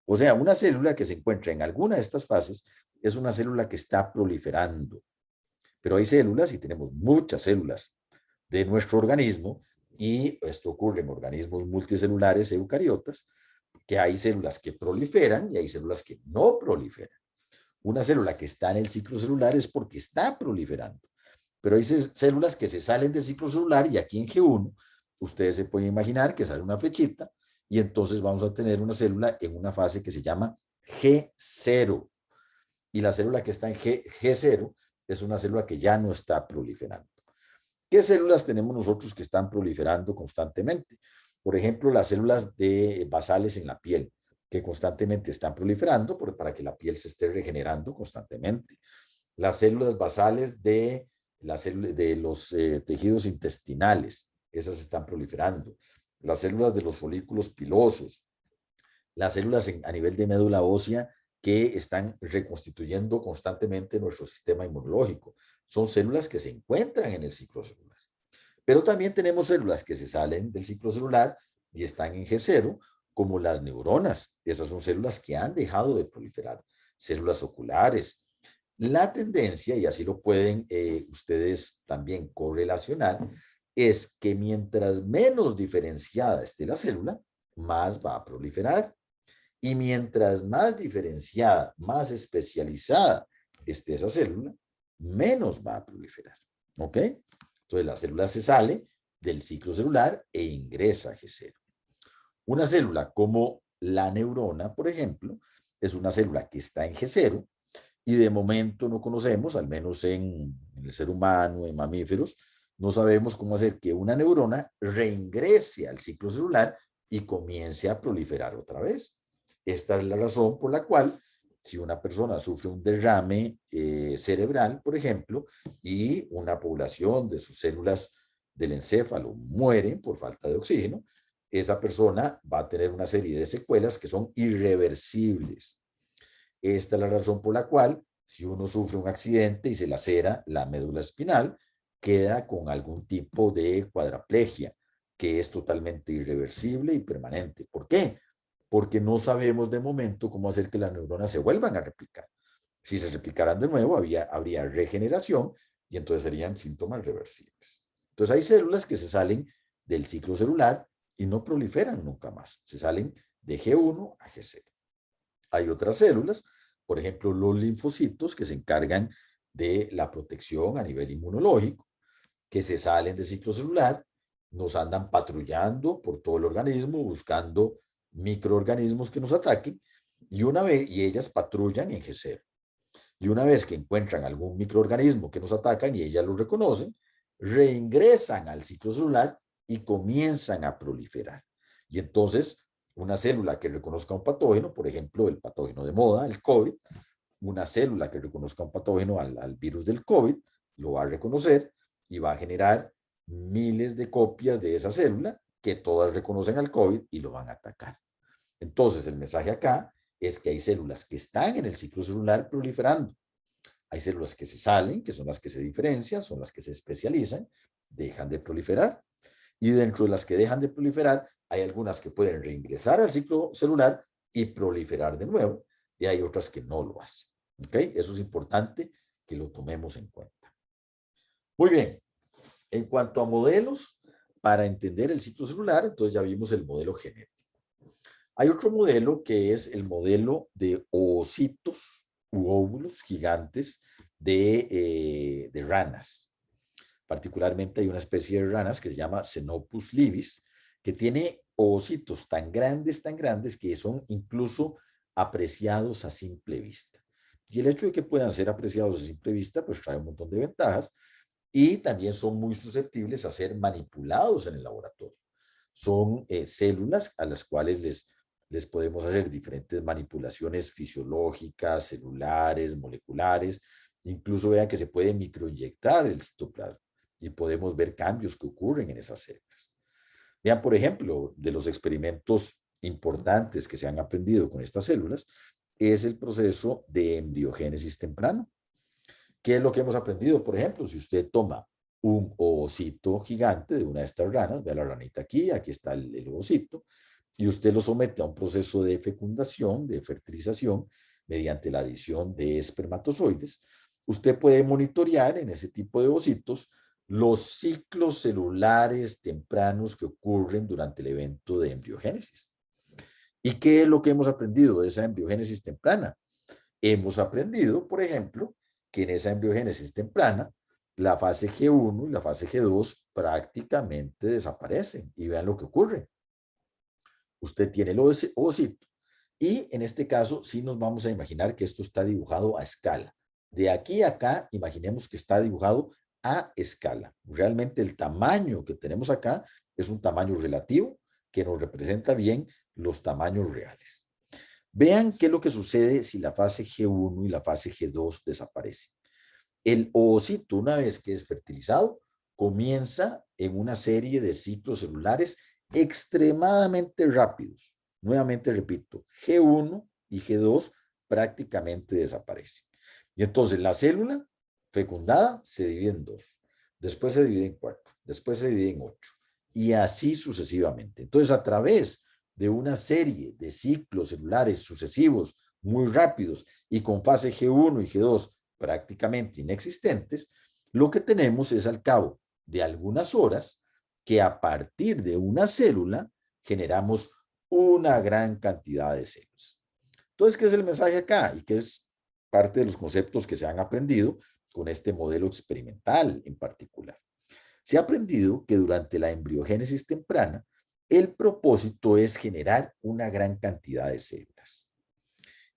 O sea, una célula que se encuentra en alguna de estas fases es una célula que está proliferando. Pero hay células, y tenemos muchas células de nuestro organismo, y esto ocurre en organismos multicelulares eucariotas, que hay células que proliferan y hay células que no proliferan. Una célula que está en el ciclo celular es porque está proliferando. Pero hay células que se salen del ciclo celular, y aquí en G1, ustedes se pueden imaginar que sale una flechita, y entonces vamos a tener una célula en una fase que se llama G0. Y la célula que está en G0 es una célula que ya no está proliferando. ¿Qué células tenemos nosotros que están proliferando constantemente? Por ejemplo, las células basales en la piel, que constantemente están proliferando para que la piel se esté regenerando constantemente. Las células basales de los tejidos intestinales, esas están proliferando. Las células de los folículos pilosos, las células a nivel de médula ósea que están reconstituyendo constantemente nuestro sistema inmunológico. Son células que se encuentran en el ciclo celular. Pero también tenemos células que se salen del ciclo celular y están en G0, como las neuronas. Esas son células que han dejado de proliferar. Células oculares. La tendencia, y así lo pueden ustedes también correlacionar, es que mientras menos diferenciada esté la célula, más va a proliferar. Y mientras más diferenciada, más especializada esté esa célula, menos va a proliferar. ¿Ok? Entonces la célula se sale del ciclo celular e ingresa a G0. Una célula como la neurona, por ejemplo, es una célula que está en G0 y de momento no conocemos, al menos en el ser humano, en mamíferos, no sabemos cómo hacer que una neurona reingrese al ciclo celular y comience a proliferar otra vez. Esta es la razón por la cual, si una persona sufre un derrame cerebral, por ejemplo, y una población de sus células del encéfalo mueren por falta de oxígeno, esa persona va a tener una serie de secuelas que son irreversibles. Esta es la razón por la cual, si uno sufre un accidente y se lacera la médula espinal, queda con algún tipo de cuadraplegia, que es totalmente irreversible y permanente. ¿Por qué? Porque no sabemos de momento cómo hacer que las neuronas se vuelvan a replicar. Si se replicaran de nuevo, habría regeneración y entonces serían síntomas reversibles. Entonces hay células que se salen del ciclo celular y no proliferan nunca más. Se salen de G1 a G0. Hay otras células, por ejemplo, los linfocitos, que se encargan de la protección a nivel inmunológico, que se salen del ciclo celular, nos andan patrullando por todo el organismo, buscando microorganismos que nos ataquen, y ellas patrullan en G0. Y una vez que encuentran algún microorganismo que nos atacan y ellas lo reconocen, reingresan al ciclo celular y comienzan a proliferar. Y entonces, una célula que reconozca un patógeno, por ejemplo, el patógeno de moda, el COVID, una célula que reconozca un patógeno al virus del COVID, lo va a reconocer y va a generar miles de copias de esa célula que todas reconocen al COVID y lo van a atacar. Entonces, el mensaje acá es que hay células que están en el ciclo celular proliferando. Hay células que se salen, que son las que se diferencian, son las que se especializan, dejan de proliferar. Y dentro de las que dejan de proliferar, hay algunas que pueden reingresar al ciclo celular y proliferar de nuevo, y hay otras que no lo hacen. ¿Ok? Eso es importante que lo tomemos en cuenta. Muy bien. En cuanto a modelos, para entender el ciclo celular, entonces ya vimos el modelo genético. Hay otro modelo que es el modelo de ovocitos u óvulos gigantes de ranas. Particularmente hay una especie de ranas que se llama Xenopus livis, que tiene ovocitos tan grandes, que son incluso apreciados a simple vista. Y el hecho de que puedan ser apreciados a simple vista, pues trae un montón de ventajas, y también son muy susceptibles a ser manipulados en el laboratorio. Son células a las cuales les podemos hacer diferentes manipulaciones fisiológicas, celulares, moleculares. Incluso vean que se puede microinyectar el citoplasma y podemos ver cambios que ocurren en esas células. Vean, por ejemplo, de los experimentos importantes que se han aprendido con estas células, es el proceso de embriogénesis temprano. ¿Qué es lo que hemos aprendido? Por ejemplo, si usted toma un ovocito gigante de una de estas ranas, vea la ranita aquí, aquí está el ovocito, y usted lo somete a un proceso de fecundación, de fertilización, mediante la adición de espermatozoides, usted puede monitorear en ese tipo de ovocitos los ciclos celulares tempranos que ocurren durante el evento de embriogénesis. ¿Y qué es lo que hemos aprendido de esa embriogénesis temprana? Hemos aprendido, por ejemplo, que en esa embriogénesis temprana, la fase G1 y la fase G2 prácticamente desaparecen. Y vean lo que ocurre. Usted tiene el ovocito y en este caso sí nos vamos a imaginar que esto está dibujado a escala. De aquí a acá, imaginemos que está dibujado a escala. Realmente el tamaño que tenemos acá es un tamaño relativo que nos representa bien los tamaños reales. Vean qué es lo que sucede si la fase G1 y la fase G2 desaparecen. El ovocito, una vez que es fertilizado, comienza en una serie de ciclos celulares extremadamente rápidos. Nuevamente repito, G1 y G2 prácticamente desaparecen. Y entonces la célula fecundada se divide en 2, después se divide en 4, después se divide en 8 y así sucesivamente. Entonces, a través de una serie de ciclos celulares sucesivos muy rápidos y con fase G1 y G2 prácticamente inexistentes, lo que tenemos es al cabo de algunas horas que a partir de una célula generamos una gran cantidad de células. Entonces, ¿qué es el mensaje acá? Y qué es parte de los conceptos que se han aprendido con este modelo experimental en particular. Se ha aprendido que durante la embriogénesis temprana, el propósito es generar una gran cantidad de células.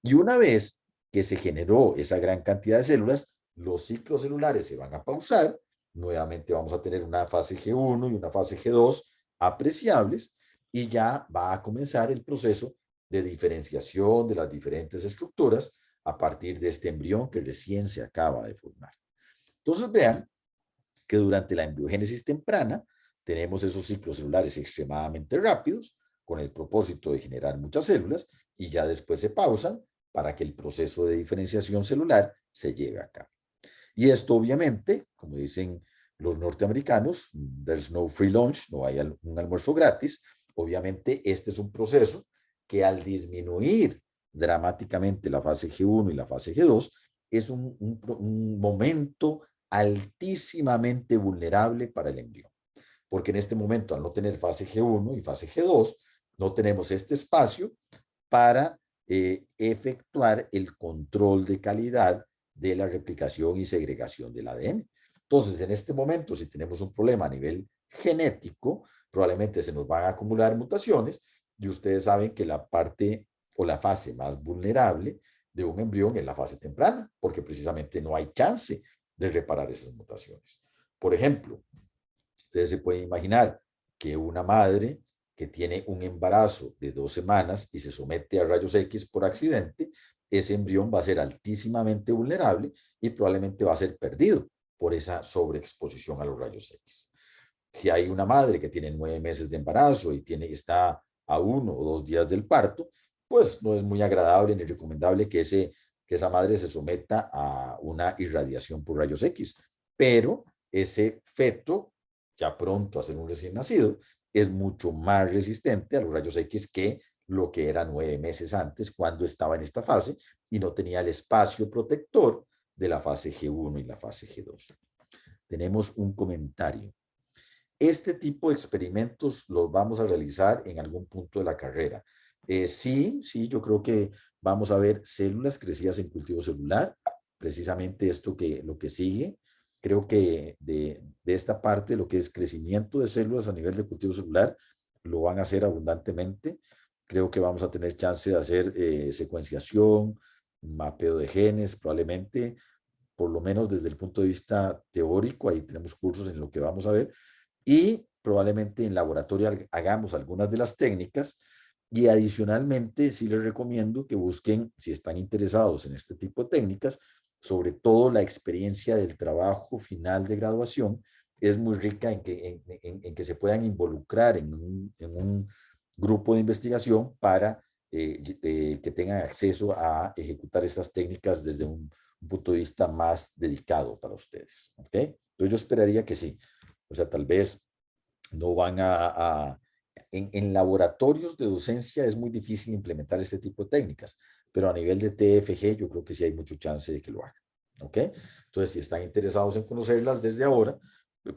Y una vez que se generó esa gran cantidad de células, los ciclos celulares se van a pausar. Nuevamente vamos a tener una fase G1 y una fase G2 apreciables y ya va a comenzar el proceso de diferenciación de las diferentes estructuras a partir de este embrión que recién se acaba de formar. Entonces vean que durante la embriogénesis temprana tenemos esos ciclos celulares extremadamente rápidos con el propósito de generar muchas células y ya después se pausan para que el proceso de diferenciación celular se lleve a cabo. Y esto obviamente, como dicen los norteamericanos, there's no free lunch, no hay un almuerzo gratis. Obviamente este es un proceso que al disminuir dramáticamente la fase G1 y la fase G2 es un momento altísimamente vulnerable para el embrión. Porque en este momento, al no tener fase G1 y fase G2, no tenemos este espacio para efectuar el control de calidad de la replicación y segregación del ADN. Entonces, en este momento, si tenemos un problema a nivel genético, probablemente se nos van a acumular mutaciones y ustedes saben que la parte o la fase más vulnerable de un embrión es la fase temprana, porque precisamente no hay chance de reparar esas mutaciones. Por ejemplo, ustedes se pueden imaginar que una madre que tiene un embarazo de 2 semanas y se somete a rayos X por accidente, ese embrión va a ser altísimamente vulnerable y probablemente va a ser perdido por esa sobreexposición a los rayos X. Si hay una madre que tiene 9 meses de embarazo y está a 1 o 2 días del parto, pues no es muy agradable ni recomendable que ese que esa madre se someta a una irradiación por rayos X, pero ese feto, ya pronto a ser un recién nacido, es mucho más resistente a los rayos X que lo que era 9 meses antes, cuando estaba en esta fase y no tenía el espacio protector de la fase G1 y la fase G2. Tenemos un comentario. Este tipo de experimentos los vamos a realizar en algún punto de la carrera. Sí, yo creo que vamos a ver células crecidas en cultivo celular, precisamente esto que lo que sigue. Creo que de esta parte, lo que es crecimiento de células a nivel de cultivo celular, lo van a hacer abundantemente. Creo que vamos a tener chance de hacer secuenciación, mapeo de genes, probablemente, por lo menos desde el punto de vista teórico, ahí tenemos cursos en lo que vamos a ver, y probablemente en laboratorio hagamos algunas de las técnicas, y adicionalmente sí les recomiendo que busquen, si están interesados en este tipo de técnicas, sobre todo la experiencia del trabajo final de graduación es muy rica en que se puedan involucrar en un grupo de investigación para que tengan acceso a ejecutar estas técnicas desde un punto de vista más dedicado para ustedes. ¿Ok? Entonces yo esperaría que sí. O sea, tal vez no van en laboratorios de docencia es muy difícil implementar este tipo de técnicas, pero a nivel de TFG yo creo que sí hay mucho chance de que lo hagan. ¿Ok? Entonces, si están interesados en conocerlas desde ahora,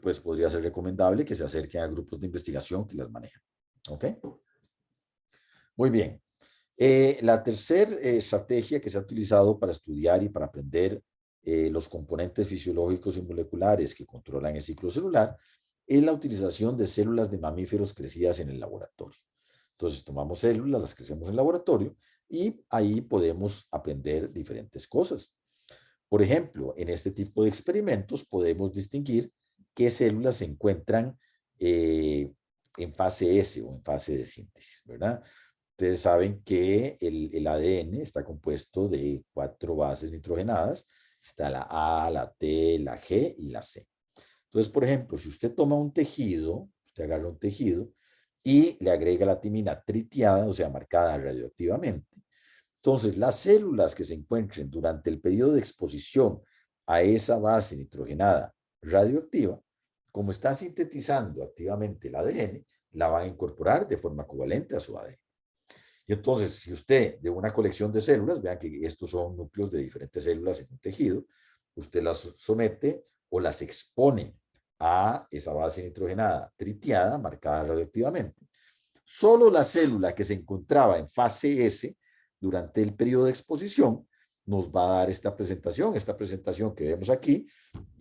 pues podría ser recomendable que se acerquen a grupos de investigación que las manejan. ¿Ok? Muy bien. La tercera estrategia que se ha utilizado para estudiar y para aprender los componentes fisiológicos y moleculares que controlan el ciclo celular es la utilización de células de mamíferos crecidas en el laboratorio. Entonces, tomamos células, las crecemos en el laboratorio y ahí podemos aprender diferentes cosas. Por ejemplo, en este tipo de experimentos podemos distinguir qué células se encuentran en fase S o en fase de síntesis, ¿verdad? Ustedes saben que el ADN está compuesto de 4 bases nitrogenadas. Está la A, la T, la G y la C. Entonces, por ejemplo, si usted toma un tejido, usted agarra un tejido y le agrega la timina tritiada, o sea, marcada radioactivamente. Entonces, las células que se encuentren durante el periodo de exposición a esa base nitrogenada radioactiva, como está sintetizando activamente el ADN, la va a incorporar de forma covalente a su ADN. Y entonces, si usted de una colección de células, vean que estos son núcleos de diferentes células en un tejido, usted las somete o las expone a esa base nitrogenada tritiada, marcada radioactivamente. Solo la célula que se encontraba en fase S durante el periodo de exposición nos va a dar esta presentación. Esta presentación que vemos aquí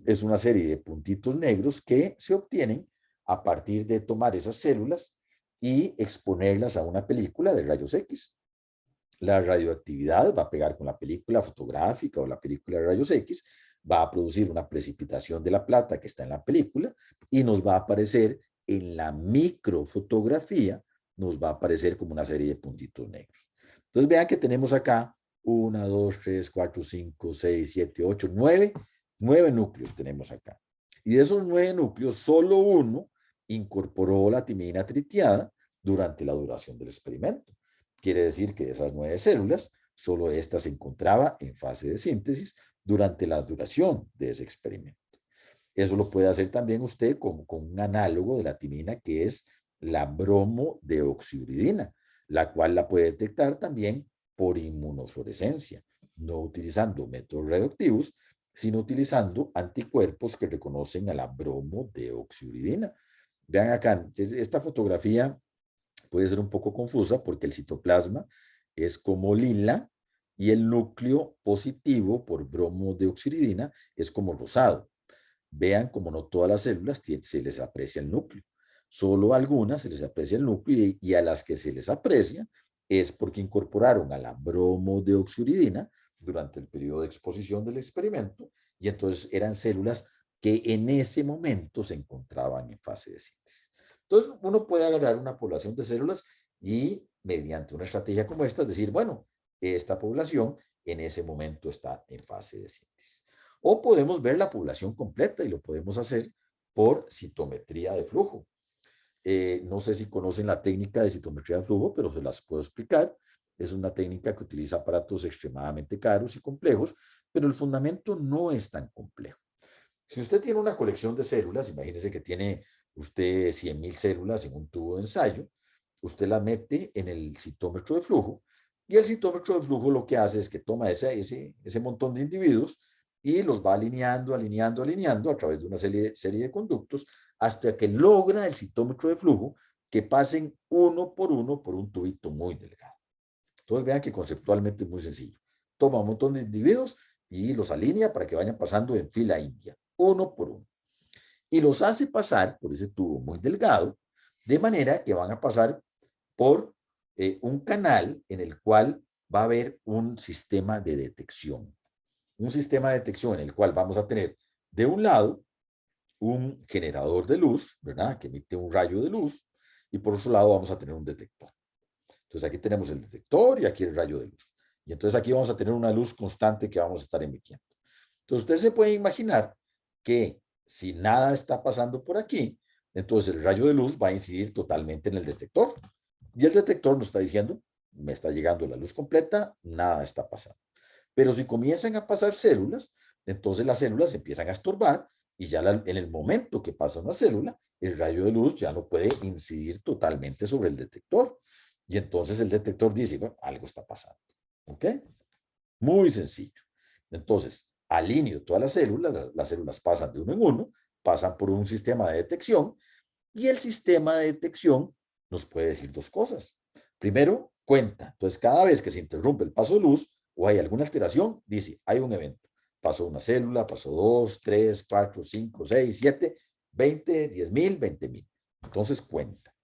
es una serie de puntitos negros que se obtienen a partir de tomar esas células y exponerlas a una película de rayos X. La radioactividad va a pegar con la película fotográfica o la película de rayos X, va a producir una precipitación de la plata que está en la película y nos va a aparecer en la microfotografía, nos va a aparecer como una serie de puntitos negros. Entonces vean que tenemos acá 1, 2, 3, 4, 5, 6, 7, 8, 9 núcleos tenemos acá. Y de esos 9 núcleos, solo uno incorporó la timina tritiada durante la duración del experimento. Quiere decir que de esas 9 células, solo esta se encontraba en fase de síntesis durante la duración de ese experimento. Eso lo puede hacer también usted con un análogo de la timina que es la bromodeoxiuridina, la cual la puede detectar también por inmunofluorescencia, no utilizando métodos radioactivos, sino utilizando anticuerpos que reconocen a la bromodeoxiuridina. Vean acá, esta fotografía puede ser un poco confusa porque el citoplasma es como lila y el núcleo positivo por bromodeoxiuridina es como rosado. Vean como no todas las células se les aprecia el núcleo. Solo a algunas se les aprecia el núcleo y a las que se les aprecia es porque incorporaron a la bromodeoxiuridina durante el periodo de exposición del experimento y entonces eran células que en ese momento se encontraban en fase de síntesis. Entonces uno puede agarrar una población de células y mediante una estrategia como esta decir, bueno, esta población en ese momento está en fase de síntesis. O podemos ver la población completa y lo podemos hacer por citometría de flujo. No sé si conocen la técnica de citometría de flujo, pero se las puedo explicar. Es una técnica que utiliza aparatos extremadamente caros y complejos, pero el fundamento no es tan complejo. Si usted tiene una colección de células, imagínese que tiene usted 100.000 células en un tubo de ensayo, usted la mete en el citómetro de flujo, y el citómetro de flujo lo que hace es que toma ese montón de individuos y los va alineando a través de una serie de conductos hasta que logra el citómetro de flujo que pasen uno por un tubito muy delgado. Entonces vean que conceptualmente es muy sencillo. Toma un montón de individuos y los alinea para que vayan pasando en fila india, uno por uno. Y los hace pasar por ese tubo muy delgado, de manera que van a pasar por un canal en el cual va a haber un sistema de detección. Un sistema de detección en el cual vamos a tener de un lado un generador de luz, ¿verdad? Que emite un rayo de luz, y por otro lado vamos a tener un detector. Entonces aquí tenemos el detector y aquí el rayo de luz. Y entonces aquí vamos a tener una luz constante que vamos a estar emitiendo. Entonces usted se puede imaginar que si nada está pasando por aquí, entonces el rayo de luz va a incidir totalmente en el detector. Y el detector nos está diciendo, me está llegando la luz completa, nada está pasando. Pero si comienzan a pasar células, entonces las células empiezan a estorbar y ya en el momento que pasa una célula, el rayo de luz ya no puede incidir totalmente sobre el detector. Y entonces el detector dice, bueno, algo está pasando. ¿Ok? Muy sencillo. Entonces, alineo todas las células pasan de uno en uno, pasan por un sistema de detección y el sistema de detección nos puede decir dos cosas. Primero, cuenta. Entonces, cada vez que se interrumpe el paso de luz o hay alguna alteración, dice, hay un evento. Pasó una célula, pasó 2, 3, 4, 5, 6, 7, 20, 10.000, 20.000. Entonces, cuenta.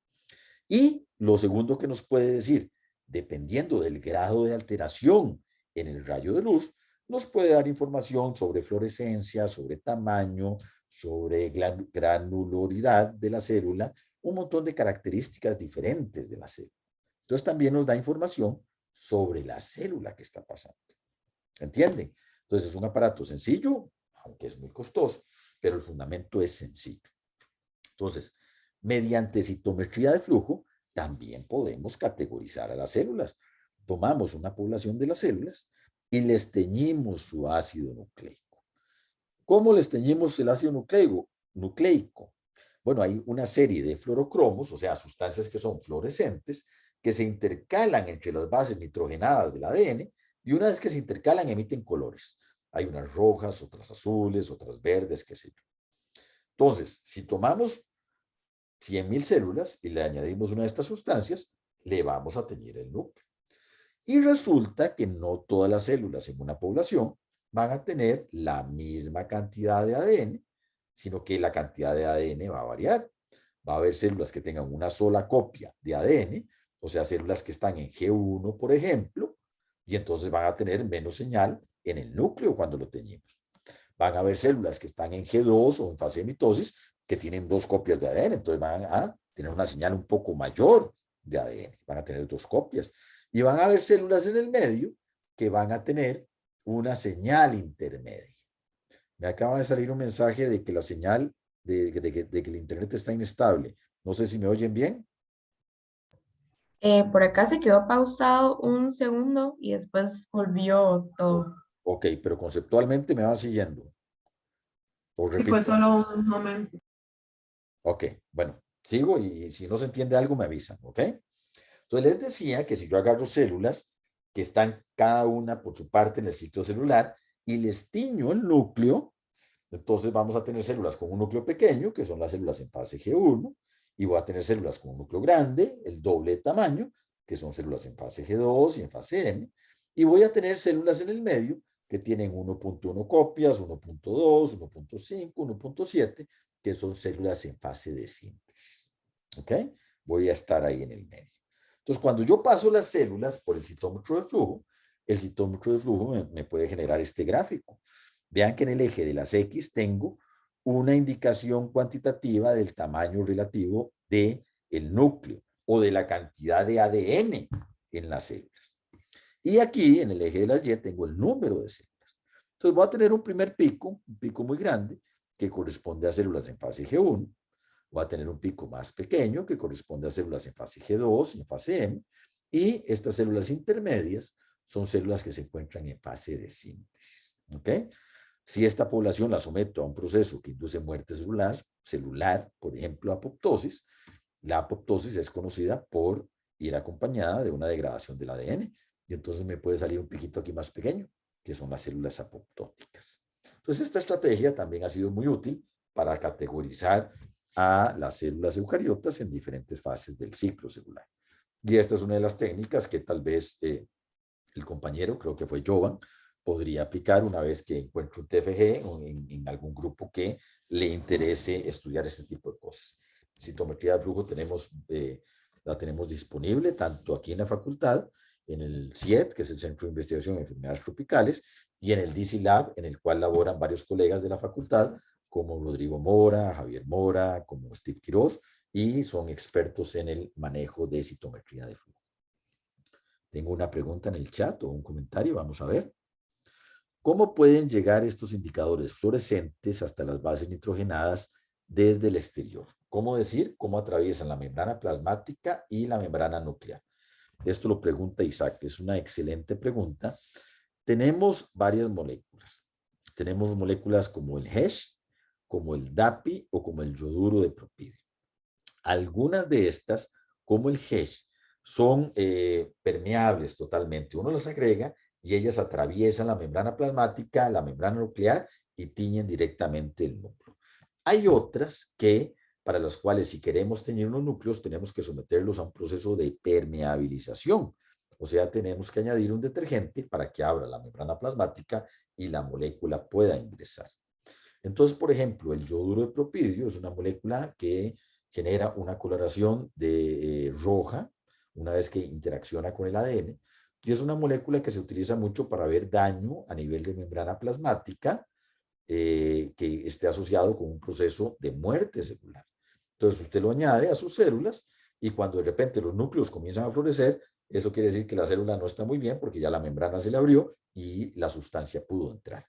Y lo segundo que nos puede decir, dependiendo del grado de alteración en el rayo de luz, nos puede dar información sobre fluorescencia, sobre tamaño, sobre granularidad de la célula, un montón de características diferentes de la célula. Entonces también nos da información sobre la célula que está pasando. ¿Entienden? Entonces es un aparato sencillo, aunque es muy costoso, pero el fundamento es sencillo. Entonces, mediante citometría de flujo, también podemos categorizar a las células. Tomamos una población de las células y les teñimos su ácido nucleico. ¿Cómo les teñimos el ácido nucleico? Bueno, hay una serie de fluorocromos, o sea, sustancias que son fluorescentes, que se intercalan entre las bases nitrogenadas del ADN y una vez que se intercalan emiten colores. Hay unas rojas, otras azules, otras verdes, qué sé yo. Entonces, si tomamos 100.000 células y le añadimos una de estas sustancias, le vamos a teñir el núcleo. Y resulta que no todas las células en una población van a tener la misma cantidad de ADN, sino que la cantidad de ADN va a variar. Va a haber células que tengan una sola copia de ADN, o sea, células que están en G1, por ejemplo, y entonces van a tener menos señal en el núcleo cuando lo teñimos. Van a haber células que están en G2 o en fase de mitosis que tienen dos copias de ADN, entonces van a tener una señal un poco mayor de ADN, van a tener dos copias. Y van a haber células en el medio que van a tener una señal intermedia. Me acaba de salir un mensaje de que la señal, de que el internet está inestable. No sé si me oyen bien. Por acá se quedó pausado un segundo y después volvió todo. Ok, pero conceptualmente me van siguiendo. O Y fue repito. solo un momento. Ok, bueno, sigo y si no se entiende algo me avisan, ¿ok? Entonces les decía que si yo agarro células que están cada una por su parte en el ciclo celular y les tiño el núcleo, entonces vamos a tener células con un núcleo pequeño, que son las células en fase G1, y voy a tener células con un núcleo grande, el doble de tamaño, que son células en fase G2 y en fase M, y voy a tener células en el medio que tienen 1.1 copias, 1.2, 1.5, 1.7, que son células en fase de síntesis. ¿Ok? Voy a estar ahí en el medio. Entonces, cuando yo paso las células por el citómetro de flujo, el citómetro de flujo me puede generar este gráfico. Vean que en el eje de las X tengo una indicación cuantitativa del tamaño relativo del núcleo o de la cantidad de ADN en las células. Y aquí en el eje de las Y tengo el número de células. Entonces voy a tener un primer pico, un pico muy grande, que corresponde a células en fase G1. Voy a tener un pico más pequeño que corresponde a células en fase G2 y en fase M. Y estas células intermedias son células que se encuentran en fase de síntesis. ¿Ok? Si esta población la someto a un proceso que induce muerte celular, por ejemplo, apoptosis, la apoptosis es conocida por ir acompañada de una degradación del ADN. Y entonces me puede salir un piquito aquí más pequeño, que son las células apoptóticas. Entonces, esta estrategia también ha sido muy útil para categorizar a las células eucariotas en diferentes fases del ciclo celular. Y esta es una de las técnicas que tal vez el compañero, creo que fue Jovan, podría aplicar una vez que encuentre un TFG o en algún grupo que le interese estudiar este tipo de cosas. Citometría de flujo la tenemos disponible tanto aquí en la facultad, en el CIET, que es el Centro de Investigación en Enfermedades Tropicales, y en el DC Lab, en el cual laboran varios colegas de la facultad, como Rodrigo Mora, Javier Mora, como Steve Quiroz, y son expertos en el manejo de citometría de flujo. Tengo una pregunta en el chat o un comentario, vamos a ver. ¿Cómo pueden llegar estos indicadores fluorescentes hasta las bases nitrogenadas desde el exterior? ¿Cómo decir? ¿Cómo atraviesan la membrana plasmática y la membrana nuclear? Esto lo pregunta Isaac, es una excelente pregunta. Tenemos varias moléculas. Tenemos moléculas como el HESH, como el DAPI o como el yoduro de propidio. Algunas de estas, como el HESH, son permeables totalmente. Uno las agrega y ellas atraviesan la membrana plasmática, la membrana nuclear y tiñen directamente el núcleo. Hay otras que, para las cuales si queremos teñir unos núcleos, tenemos que someterlos a un proceso de permeabilización. O sea, tenemos que añadir un detergente para que abra la membrana plasmática y la molécula pueda ingresar. Entonces, por ejemplo, el yoduro de propidio es una molécula que genera una coloración de roja una vez que interacciona con el ADN, y es una molécula que se utiliza mucho para ver daño a nivel de membrana plasmática que esté asociado con un proceso de muerte celular. Entonces, usted lo añade a sus células y cuando de repente los núcleos comienzan a florecer, eso quiere decir que la célula no está muy bien porque ya la membrana se le abrió y la sustancia pudo entrar.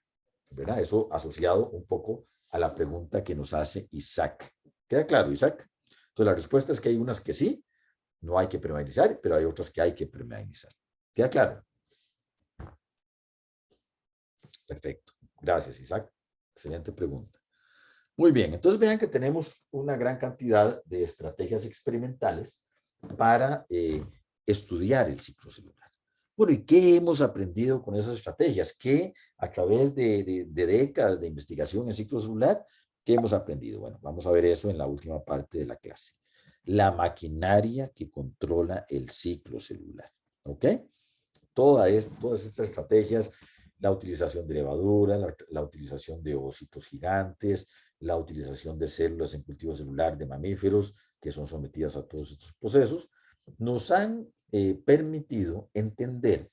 ¿Verdad? Eso asociado un poco a la pregunta que nos hace Isaac. ¿Queda claro, Isaac? Entonces, la respuesta es que hay unas que sí, no hay que permeabilizar, pero hay otras que hay que permeabilizar. ¿Queda claro? Perfecto. Gracias, Isaac. Excelente pregunta. Muy bien, entonces vean que tenemos una gran cantidad de estrategias experimentales para estudiar el ciclo celular. Bueno, ¿y qué hemos aprendido con esas estrategias? ¿Qué a través de décadas de investigación en ciclo celular, qué hemos aprendido? Bueno, vamos a ver eso en la última parte de la clase. La maquinaria que controla el ciclo celular. ¿Ok? Todas estas estrategias, la utilización de levaduras, la utilización de ovocitos gigantes, la utilización de células en cultivo celular de mamíferos que son sometidas a todos estos procesos, nos han permitido entender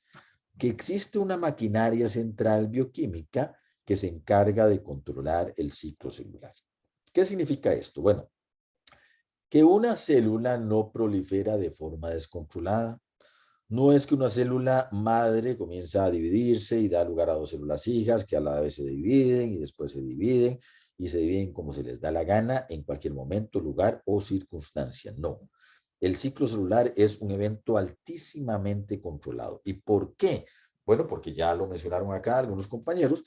que existe una maquinaria central bioquímica que se encarga de controlar el ciclo celular. ¿Qué significa esto? Bueno, que una célula no prolifera de forma descontrolada. No es que una célula madre comienza a dividirse y da lugar a dos células hijas que a la vez se dividen y después se dividen y se dividen como se les da la gana en cualquier momento, lugar o circunstancia. No. El ciclo celular es un evento altísimamente controlado. ¿Y por qué? Bueno, porque ya lo mencionaron acá algunos compañeros,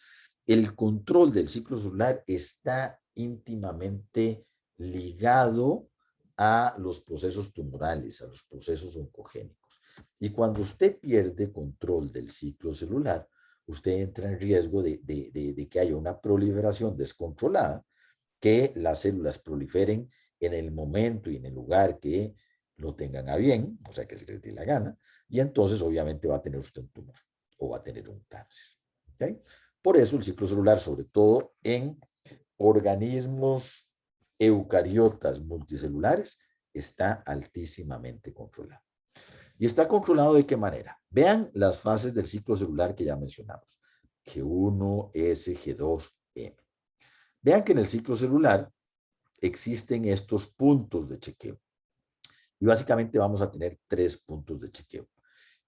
el control del ciclo celular está íntimamente ligado a los procesos tumorales, a los procesos oncogénicos. Y cuando usted pierde control del ciclo celular, usted entra en riesgo de que haya una proliferación descontrolada, que las células proliferen en el momento y en el lugar que lo tengan a bien, o sea, que se les dé la gana, y entonces obviamente va a tener usted un tumor o va a tener un cáncer. ¿Okay? Por eso el ciclo celular, sobre todo en organismos eucariotas multicelulares, está altísimamente controlado. ¿Y está controlado de qué manera? Vean las fases del ciclo celular que ya mencionamos. G1, S, G2, M. Vean que en el ciclo celular existen estos puntos de chequeo. Y básicamente vamos a tener 3 puntos de chequeo.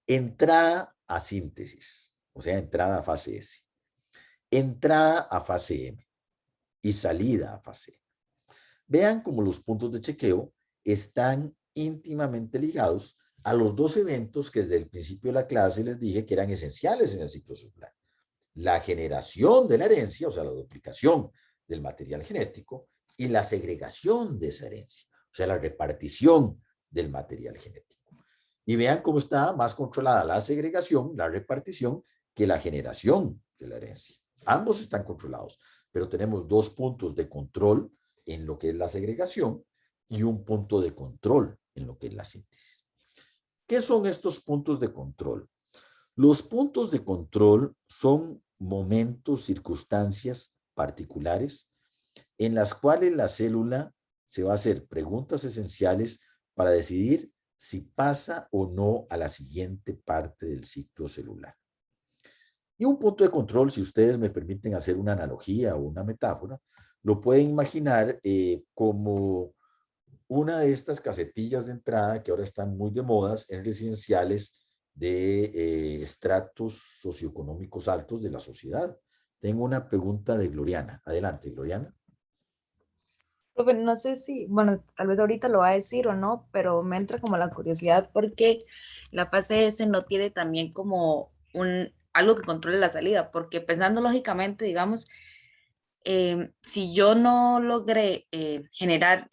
Entrada a síntesis, o sea, entrada a fase S. Entrada a fase M. Y salida a fase M. Vean cómo los puntos de chequeo están íntimamente ligados a los dos eventos que desde el principio de la clase les dije que eran esenciales en el ciclo celular. La generación de la herencia, o sea, la duplicación del material genético, y la segregación de esa herencia, o sea, la repartición del material genético. Y vean cómo está más controlada la segregación, la repartición, que la generación de la herencia. Ambos están controlados, pero tenemos dos puntos de control en lo que es la segregación y un punto de control en lo que es la síntesis. ¿Qué son estos puntos de control? Los puntos de control son momentos, circunstancias particulares en las cuales la célula se va a hacer preguntas esenciales para decidir si pasa o no a la siguiente parte del ciclo celular. Y un punto de control, si ustedes me permiten hacer una analogía o una metáfora, lo pueden imaginar como una de estas casetillas de entrada que ahora están muy de modas en residenciales de estratos socioeconómicos altos de la sociedad. Tengo una pregunta de Gloriana. Adelante, Gloriana. Profe, no sé si, bueno, tal vez ahorita lo va a decir o no, pero me entra como la curiosidad porque la fase S no tiene también como algo que controle la salida, porque pensando lógicamente, digamos, si yo no logré generar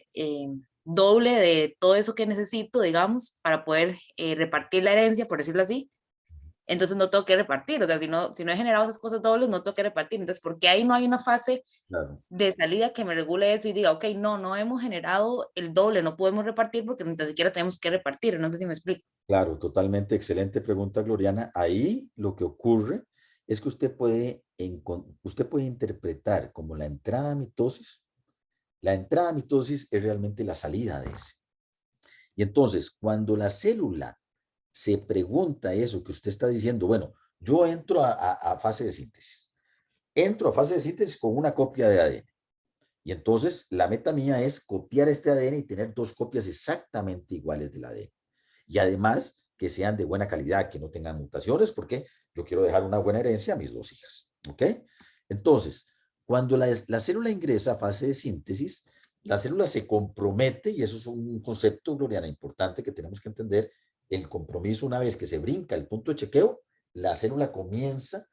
doble de todo eso que necesito, digamos, para poder repartir la herencia, por decirlo así, entonces no tengo que repartir, o sea, si no he generado esas cosas dobles, no tengo que repartir. Entonces, ¿por qué ahí no hay una fase Claro, de salida que me regule eso y diga, ok, no hemos generado el doble, no podemos repartir porque ni siquiera tenemos que repartir? No sé si me explico. claro, totalmente excelente pregunta, Gloriana. Ahí lo que ocurre es que usted puede interpretar como la entrada a mitosis. La entrada a mitosis es realmente la salida de ese. Y entonces, cuando la célula se pregunta eso que usted está diciendo, bueno, yo entro a fase de síntesis. Entro a fase de síntesis con una copia de ADN. Y entonces la meta mía es copiar este ADN y tener dos copias exactamente iguales del ADN. Y además que sean de buena calidad, que no tengan mutaciones, porque yo quiero dejar una buena herencia a mis dos hijas. ¿Ok? Entonces, cuando la célula ingresa a fase de síntesis, la célula se compromete, y eso es un concepto, Gloriana, importante que tenemos que entender. El compromiso, una vez que se brinca el punto de chequeo, la célula comienza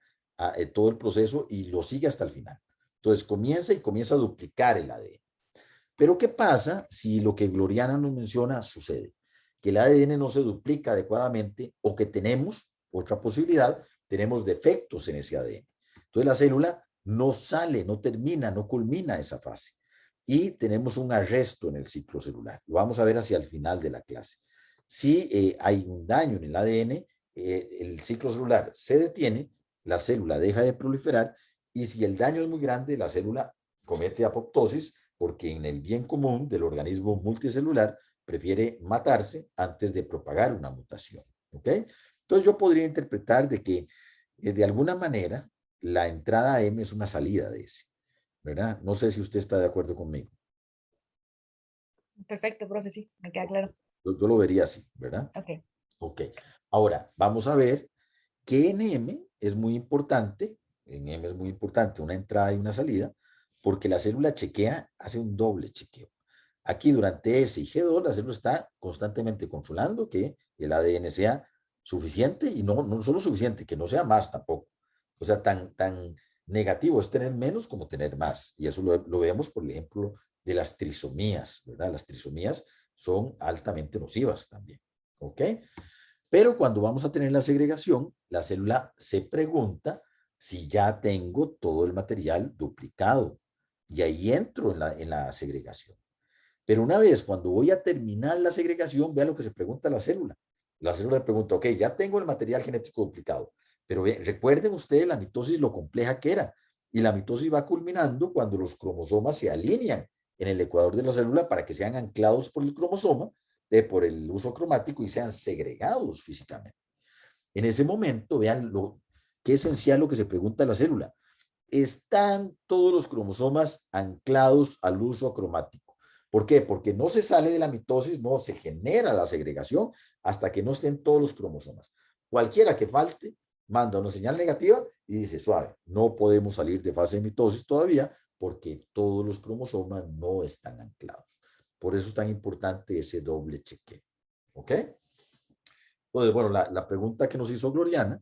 todo el proceso y lo sigue hasta el final. Entonces comienza a duplicar el ADN. Pero ¿qué pasa si lo que Gloriana nos menciona sucede? Que el ADN no se duplica adecuadamente o que tenemos, otra posibilidad, tenemos defectos en ese ADN. Entonces la célula no sale, no termina, no culmina esa fase. Y tenemos un arresto en el ciclo celular. Lo vamos a ver hacia el final de la clase. Si hay un daño en el ADN, el ciclo celular se detiene, la célula deja de proliferar y si el daño es muy grande, la célula comete apoptosis porque en el bien común del organismo multicelular prefiere matarse antes de propagar una mutación. ¿Ok? Entonces yo podría interpretar de que de alguna manera la entrada M es una salida de ese, ¿verdad? No sé si usted está de acuerdo conmigo. Perfecto, profe, sí, me queda claro. Yo lo vería así, ¿verdad? Ok. Ok. Ahora, vamos a ver que en M es muy importante, en M es muy importante una entrada y una salida, porque la célula chequea, hace un doble chequeo. Aquí durante S y G2 la célula está constantemente controlando que el ADN sea suficiente y no solo suficiente, que no sea más tampoco. O sea, tan negativo es tener menos como tener más. Y eso lo vemos, por ejemplo, de las trisomías, ¿verdad? Las trisomías son altamente nocivas también. ¿Ok? Pero cuando vamos a tener la segregación, la célula se pregunta si ya tengo todo el material duplicado. Y ahí entro en la segregación. Pero una vez cuando voy a terminar la segregación, vea lo que se pregunta la célula. La célula pregunta, ok, ya tengo el material genético duplicado. Pero recuerden ustedes la mitosis, lo compleja que era. Y la mitosis va culminando cuando los cromosomas se alinean en el ecuador de la célula para que sean anclados por el cromosoma, por el uso cromático y sean segregados físicamente. En ese momento, vean qué esencial lo que se pregunta a la célula. ¿Están todos los cromosomas anclados al uso cromático? ¿Por qué? Porque no se sale de la mitosis, no se genera la segregación hasta que no estén todos los cromosomas. Cualquiera que falte, manda una señal negativa y dice, suave, no podemos salir de fase de mitosis todavía porque todos los cromosomas no están anclados. Por eso es tan importante ese doble chequeo. ¿Ok? Entonces, bueno, la pregunta que nos hizo Gloriana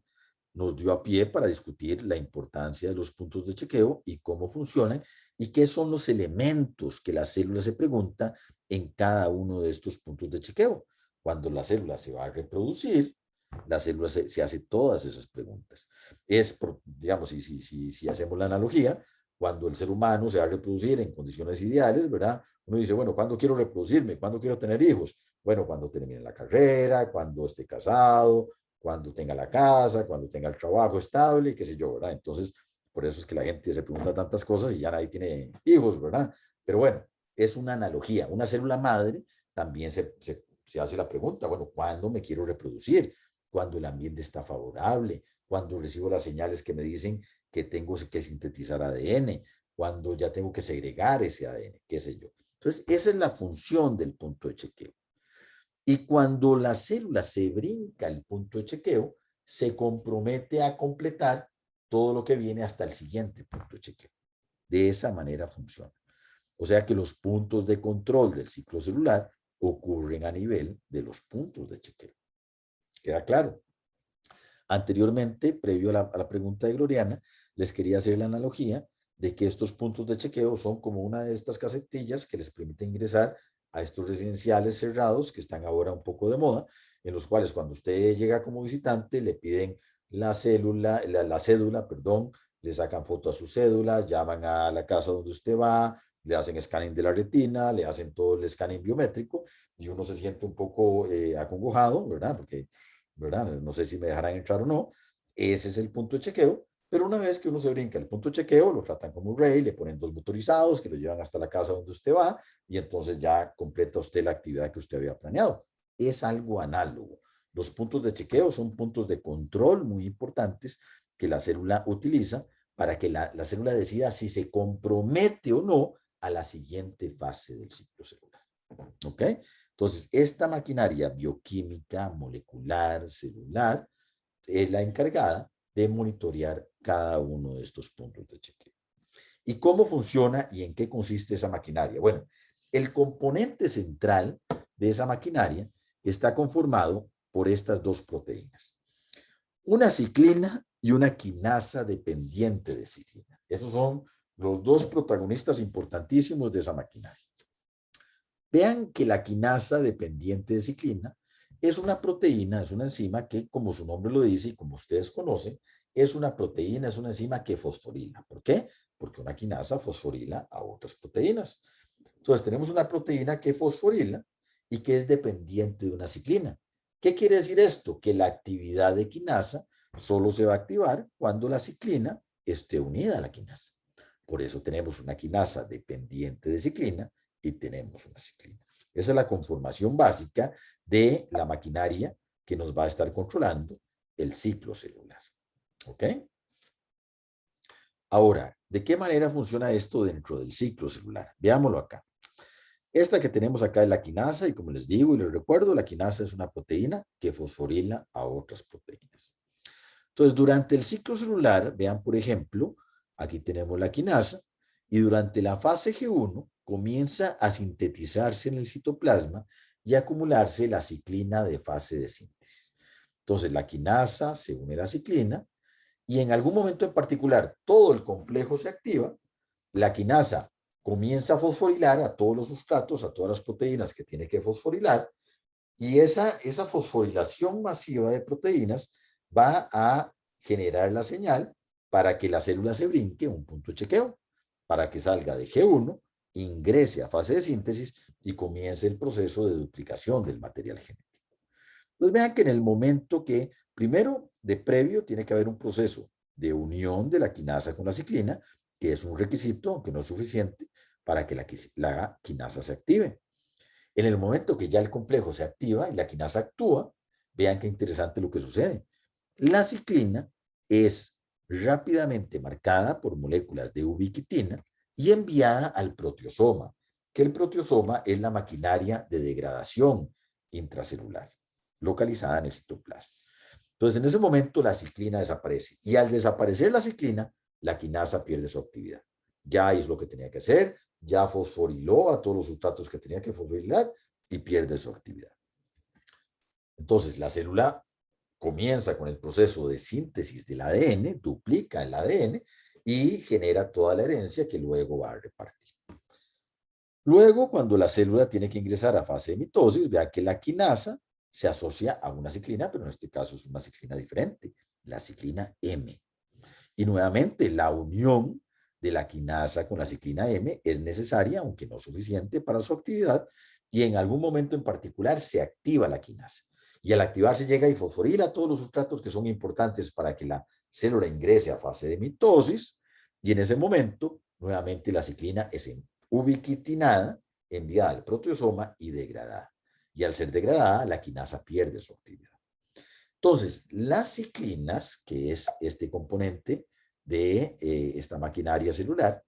nos dio a pie para discutir la importancia de los puntos de chequeo y cómo funcionan y qué son los elementos que la célula se pregunta en cada uno de estos puntos de chequeo. Cuando la célula se va a reproducir, la célula se hace todas esas preguntas. Digamos, si hacemos la analogía, cuando el ser humano se va a reproducir en condiciones ideales, ¿verdad? Uno dice, bueno, ¿cuándo quiero reproducirme? ¿Cuándo quiero tener hijos? Bueno, cuando termine la carrera, cuando esté casado, cuando tenga la casa, cuando tenga el trabajo estable, qué sé yo, ¿verdad? Entonces, por eso es que la gente se pregunta tantas cosas y ya nadie tiene hijos, ¿verdad? Pero bueno, es una analogía. Una célula madre también se hace la pregunta, bueno, ¿cuándo me quiero reproducir? Cuando el ambiente está favorable, cuando recibo las señales que me dicen que tengo que sintetizar ADN, cuando ya tengo que segregar ese ADN, qué sé yo. Entonces, esa es la función del punto de chequeo. Y cuando la célula se brinca el punto de chequeo, se compromete a completar todo lo que viene hasta el siguiente punto de chequeo. De esa manera funciona. O sea que los puntos de control del ciclo celular ocurren a nivel de los puntos de chequeo. ¿Queda claro? Anteriormente, previo a la pregunta de Gloriana, les quería hacer la analogía de que estos puntos de chequeo son como una de estas casetillas que les permite ingresar a estos residenciales cerrados que están ahora un poco de moda, en los cuales cuando usted llega como visitante le piden la cédula, perdón, le sacan foto a su cédula, llaman a la casa donde usted va, le hacen escaneo de la retina, le hacen todo el escaneo biométrico y uno se siente un poco acongojado, ¿verdad? Porque, ¿verdad? No sé si me dejarán entrar o no. Ese es el punto de chequeo. Pero una vez que uno se brinca el punto de chequeo, lo tratan como un rey, le ponen 2 motorizados que lo llevan hasta la casa donde usted va y entonces ya completa usted la actividad que usted había planeado. Es algo análogo. Los puntos de chequeo son puntos de control muy importantes que la célula utiliza para que la célula decida si se compromete o no a la siguiente fase del ciclo celular. ¿Ok? Entonces, esta maquinaria bioquímica, molecular, celular, es la encargada de monitorear cada uno de estos puntos de chequeo. ¿Y cómo funciona y en qué consiste esa maquinaria? Bueno, el componente central de esa maquinaria está conformado por estas dos proteínas. Una ciclina y una quinasa dependiente de ciclina. Esos son los dos protagonistas importantísimos de esa maquinaria. Vean que la quinasa dependiente de ciclina es una proteína, es una enzima que, como su nombre lo dice y como ustedes conocen, es una proteína, es una enzima que fosforila. ¿Por qué? Porque una quinasa fosforila a otras proteínas. Entonces, tenemos una proteína que fosforila y que es dependiente de una ciclina. ¿Qué quiere decir esto? Que la actividad de quinasa solo se va a activar cuando la ciclina esté unida a la quinasa. Por eso tenemos una quinasa dependiente de ciclina y tenemos una ciclina. Esa es la conformación básica de la maquinaria que nos va a estar controlando el ciclo celular. ¿Ok? Ahora, ¿de qué manera funciona esto dentro del ciclo celular? Veámoslo acá. Esta que tenemos acá es la quinasa y como les digo y les recuerdo, la quinasa es una proteína que fosforila a otras proteínas. Entonces, durante el ciclo celular, vean por ejemplo, aquí tenemos la quinasa y durante la fase G1 comienza a sintetizarse en el citoplasma y a acumularse la ciclina de fase de síntesis. Entonces, la quinasa se une a la ciclina y en algún momento en particular todo el complejo se activa, la quinasa comienza a fosforilar a todos los sustratos, a todas las proteínas que tiene que fosforilar y esa fosforilación masiva de proteínas va a generar la señal para que la célula se brinque un punto de chequeo, para que salga de G1, ingrese a fase de síntesis y comience el proceso de duplicación del material genético. Entonces vean que en el momento que, primero, de previo, tiene que haber un proceso de unión de la quinasa con la ciclina, que es un requisito, aunque no es suficiente, para que la quinasa se active. En el momento que ya el complejo se activa y la quinasa actúa, vean qué interesante lo que sucede. La ciclina es rápidamente marcada por moléculas de ubiquitina y enviada al proteosoma, que el proteosoma es la maquinaria de degradación intracelular, localizada en el citoplasma. Entonces, en ese momento la ciclina desaparece y al desaparecer la ciclina, la quinasa pierde su actividad. Ya hizo lo que tenía que hacer, ya fosforiló a todos los sustratos que tenía que fosforilar y pierde su actividad. Entonces, la célula comienza con el proceso de síntesis del ADN, duplica el ADN y genera toda la herencia que luego va a repartir. Luego, cuando la célula tiene que ingresar a fase de mitosis, vea que la quinasa se asocia a una ciclina, pero en este caso es una ciclina diferente, la ciclina M. Y nuevamente, la unión de la quinasa con la ciclina M es necesaria, aunque no suficiente para su actividad, y en algún momento en particular se activa la quinasa. Y al activarse llega y fosforila todos los sustratos que son importantes para que la célula ingrese a fase de mitosis, y en ese momento, nuevamente la ciclina es ubiquitinada, enviada al proteosoma y degradada. Y al ser degradada, la quinasa pierde su actividad. Entonces, las ciclinas, que es este componente de esta maquinaria celular,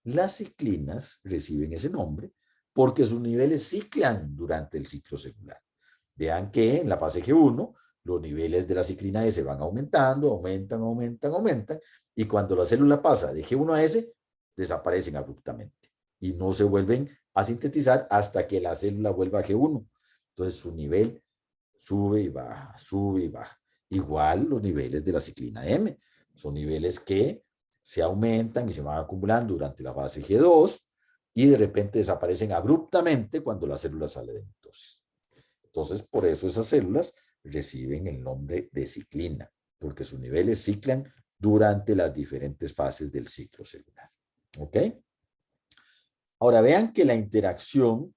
las ciclinas reciben ese nombre porque sus niveles ciclan durante el ciclo celular. Vean que en la fase G1, los niveles de la ciclina S van aumentando, aumentan, y cuando la célula pasa de G1 a S, desaparecen abruptamente y no se vuelven a sintetizar hasta que la célula vuelva a G1. Entonces, su nivel sube y baja, sube y baja. Igual los niveles de la ciclina M. Son niveles que se aumentan y se van acumulando durante la fase G2 y de repente desaparecen abruptamente cuando la célula sale de mitosis. Entonces, por eso esas células reciben el nombre de ciclina, porque sus niveles ciclan durante las diferentes fases del ciclo celular. ¿Ok? Ahora vean que la interacción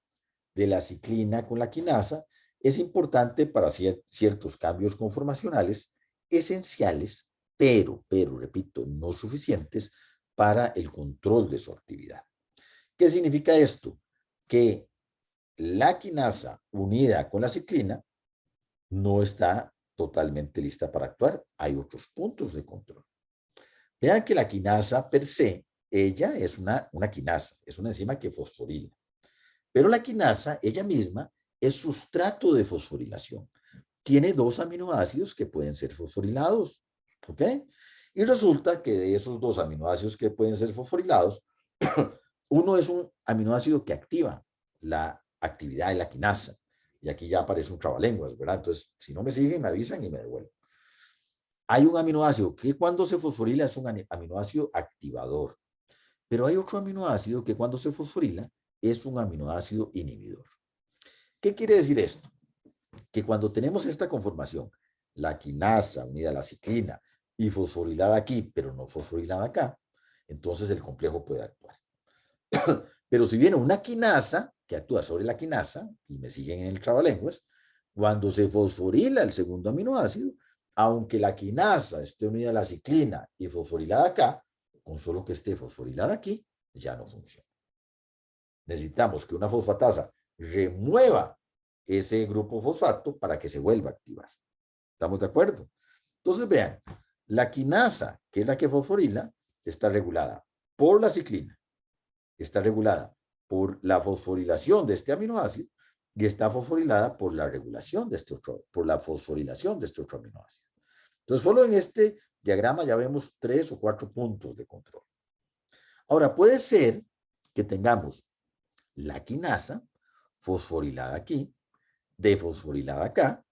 de la ciclina con la quinasa es importante para ciertos cambios conformacionales esenciales, pero, repito, no suficientes para el control de su actividad. ¿Qué significa esto? Que la quinasa unida con la ciclina no está totalmente lista para actuar. Hay otros puntos de control. Vean que la quinasa per se, ella es una quinasa, es una enzima que fosforila. Pero la quinasa, ella misma, es sustrato de fosforilación. Tiene 2 aminoácidos que pueden ser fosforilados, ¿ok? Y resulta que de esos 2 aminoácidos que pueden ser fosforilados, uno es un aminoácido que activa la actividad de la quinasa. Y aquí ya aparece un trabalenguas, ¿verdad? Entonces, si no me siguen, me avisan y me devuelven. Hay un aminoácido que cuando se fosforila es un aminoácido activador. Pero hay otro aminoácido que cuando se fosforila es un aminoácido inhibidor. ¿Qué quiere decir esto? Que cuando tenemos esta conformación, la quinasa unida a la ciclina y fosforilada aquí, pero no fosforilada acá, entonces el complejo puede actuar. Pero si viene una quinasa que actúa sobre la quinasa, y me siguen en el trabalenguas, cuando se fosforila el segundo aminoácido, aunque la quinasa esté unida a la ciclina y fosforilada acá, con solo que esté fosforilada aquí, ya no funciona. Necesitamos que una fosfatasa remueva ese grupo fosfato para que se vuelva a activar. ¿Estamos de acuerdo? Entonces vean, la quinasa, que es la que fosforila, está regulada por la ciclina, está regulada por la fosforilación de este aminoácido y está fosforilada por la regulación de este otro, por la fosforilación de este otro aminoácido. Entonces, solo en este diagrama ya vemos 3 o 4 puntos de control. Ahora, puede ser que tengamos la quinasa fosforilada aquí, defosforilada acá,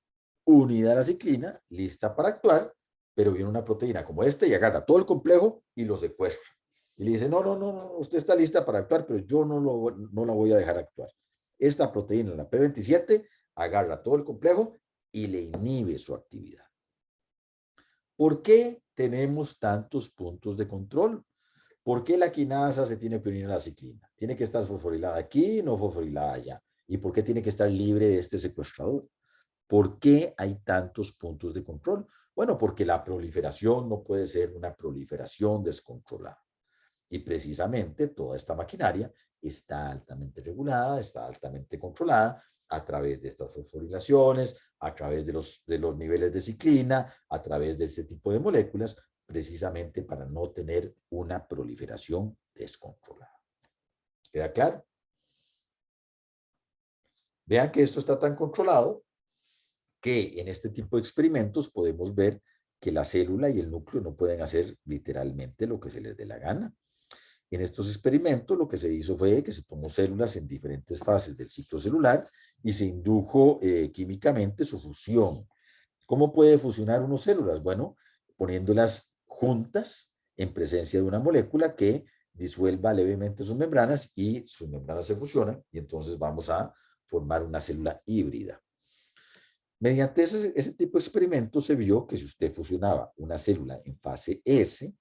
unida a la ciclina, lista para actuar, pero viene una proteína como esta y agarra todo el complejo y lo secuestra. Y le dice, no, usted está lista para actuar, pero yo no la voy a dejar actuar. Esta proteína, la P27, agarra todo el complejo y le inhibe su actividad. ¿Por qué tenemos tantos puntos de control? ¿Por qué la quinasa se tiene que unir a la ciclina? Tiene que estar fosforilada aquí, no fosforilada allá. ¿Y por qué tiene que estar libre de este secuestrador? ¿Por qué hay tantos puntos de control? Bueno, porque la proliferación no puede ser una proliferación descontrolada. Y precisamente toda esta maquinaria está altamente regulada, está altamente controlada a través de estas fosforilaciones, a través de los niveles de ciclina, a través de este tipo de moléculas, precisamente para no tener una proliferación descontrolada. ¿Queda claro? Vean que esto está tan controlado que en este tipo de experimentos podemos ver que la célula y el núcleo no pueden hacer literalmente lo que se les dé la gana. En estos experimentos lo que se hizo fue que se tomó células en diferentes fases del ciclo celular y se indujo químicamente su fusión. ¿Cómo puede fusionar unas células? Bueno, poniéndolas juntas en presencia de una molécula que disuelva levemente sus membranas y sus membranas se fusionan y entonces vamos a formar una célula híbrida. Mediante ese tipo de experimentos se vio que si usted fusionaba una célula en fase S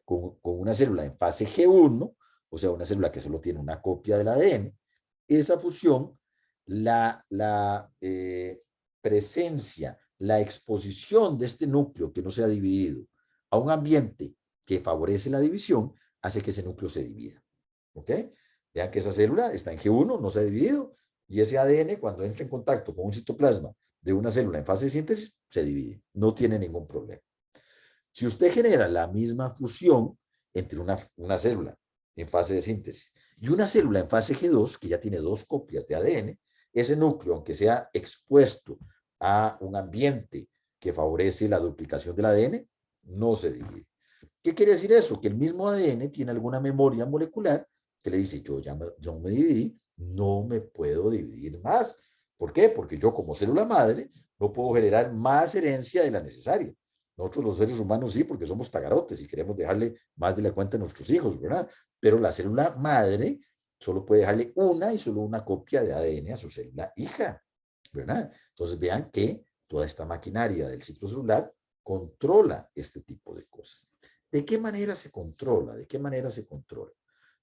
con una célula en fase G1, o sea, una célula que solo tiene una copia del ADN, esa fusión, la presencia, la exposición de este núcleo que no se ha dividido a un ambiente que favorece la división, hace que ese núcleo se divida. ¿Ok? Vean que esa célula está en G1, no se ha dividido, y ese ADN, cuando entra en contacto con un citoplasma de una célula en fase de síntesis, se divide. No tiene ningún problema. Si usted genera la misma fusión entre una célula en fase de síntesis y una célula en fase G2, que ya tiene dos copias de ADN, ese núcleo, aunque sea expuesto a un ambiente que favorece la duplicación del ADN, no se divide. ¿Qué quiere decir eso? Que el mismo ADN tiene alguna memoria molecular que le dice, yo me dividí, no me puedo dividir más. ¿Por qué? Porque yo como célula madre no puedo generar más herencia de la necesaria. Nosotros los seres humanos sí, porque somos tagarotes y queremos dejarle más de la cuenta a nuestros hijos, ¿verdad? Pero la célula madre solo puede dejarle una y solo una copia de ADN a su célula hija, ¿verdad? Entonces vean que toda esta maquinaria del ciclo celular controla este tipo de cosas. ¿De qué manera se controla? ¿De qué manera se controla?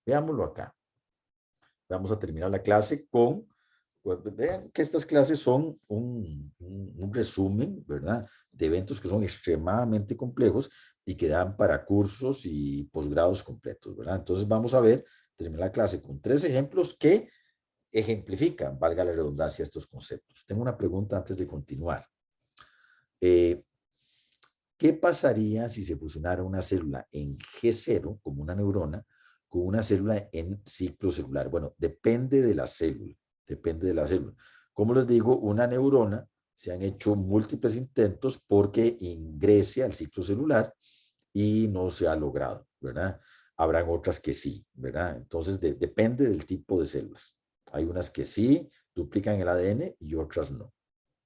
Veámoslo acá. Vamos a terminar la clase con, vean que estas clases son un resumen, ¿verdad? De eventos que son extremadamente complejos y que dan para cursos y posgrados completos, ¿verdad? Entonces vamos a ver, terminar la clase con 3 ejemplos que ejemplifican, valga la redundancia, estos conceptos. Tengo una pregunta antes de continuar. ¿Qué pasaría si se fusionara una célula en G0, como una neurona, con una célula en ciclo celular? Bueno, depende de la célula, depende de la célula. Como les digo, una neurona, se han hecho múltiples intentos porque ingrese al ciclo celular y no se ha logrado, ¿verdad? Habrán otras que sí, ¿verdad? Entonces, depende del tipo de células. Hay unas que sí duplican el ADN y otras no.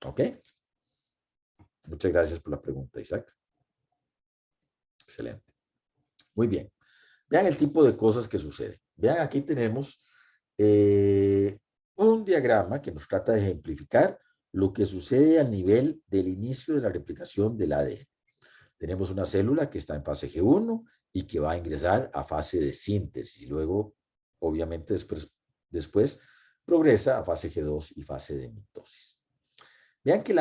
¿Ok? Muchas gracias por la pregunta, Isaac. Excelente. Muy bien. Vean el tipo de cosas que suceden. Vean, aquí tenemos un diagrama que nos trata de ejemplificar lo que sucede al nivel del inicio de la replicación del ADN. Tenemos una célula que está en fase G1 y que va a ingresar a fase de síntesis. Y luego, obviamente, después progresa a fase G2 y fase de mitosis. Vean que el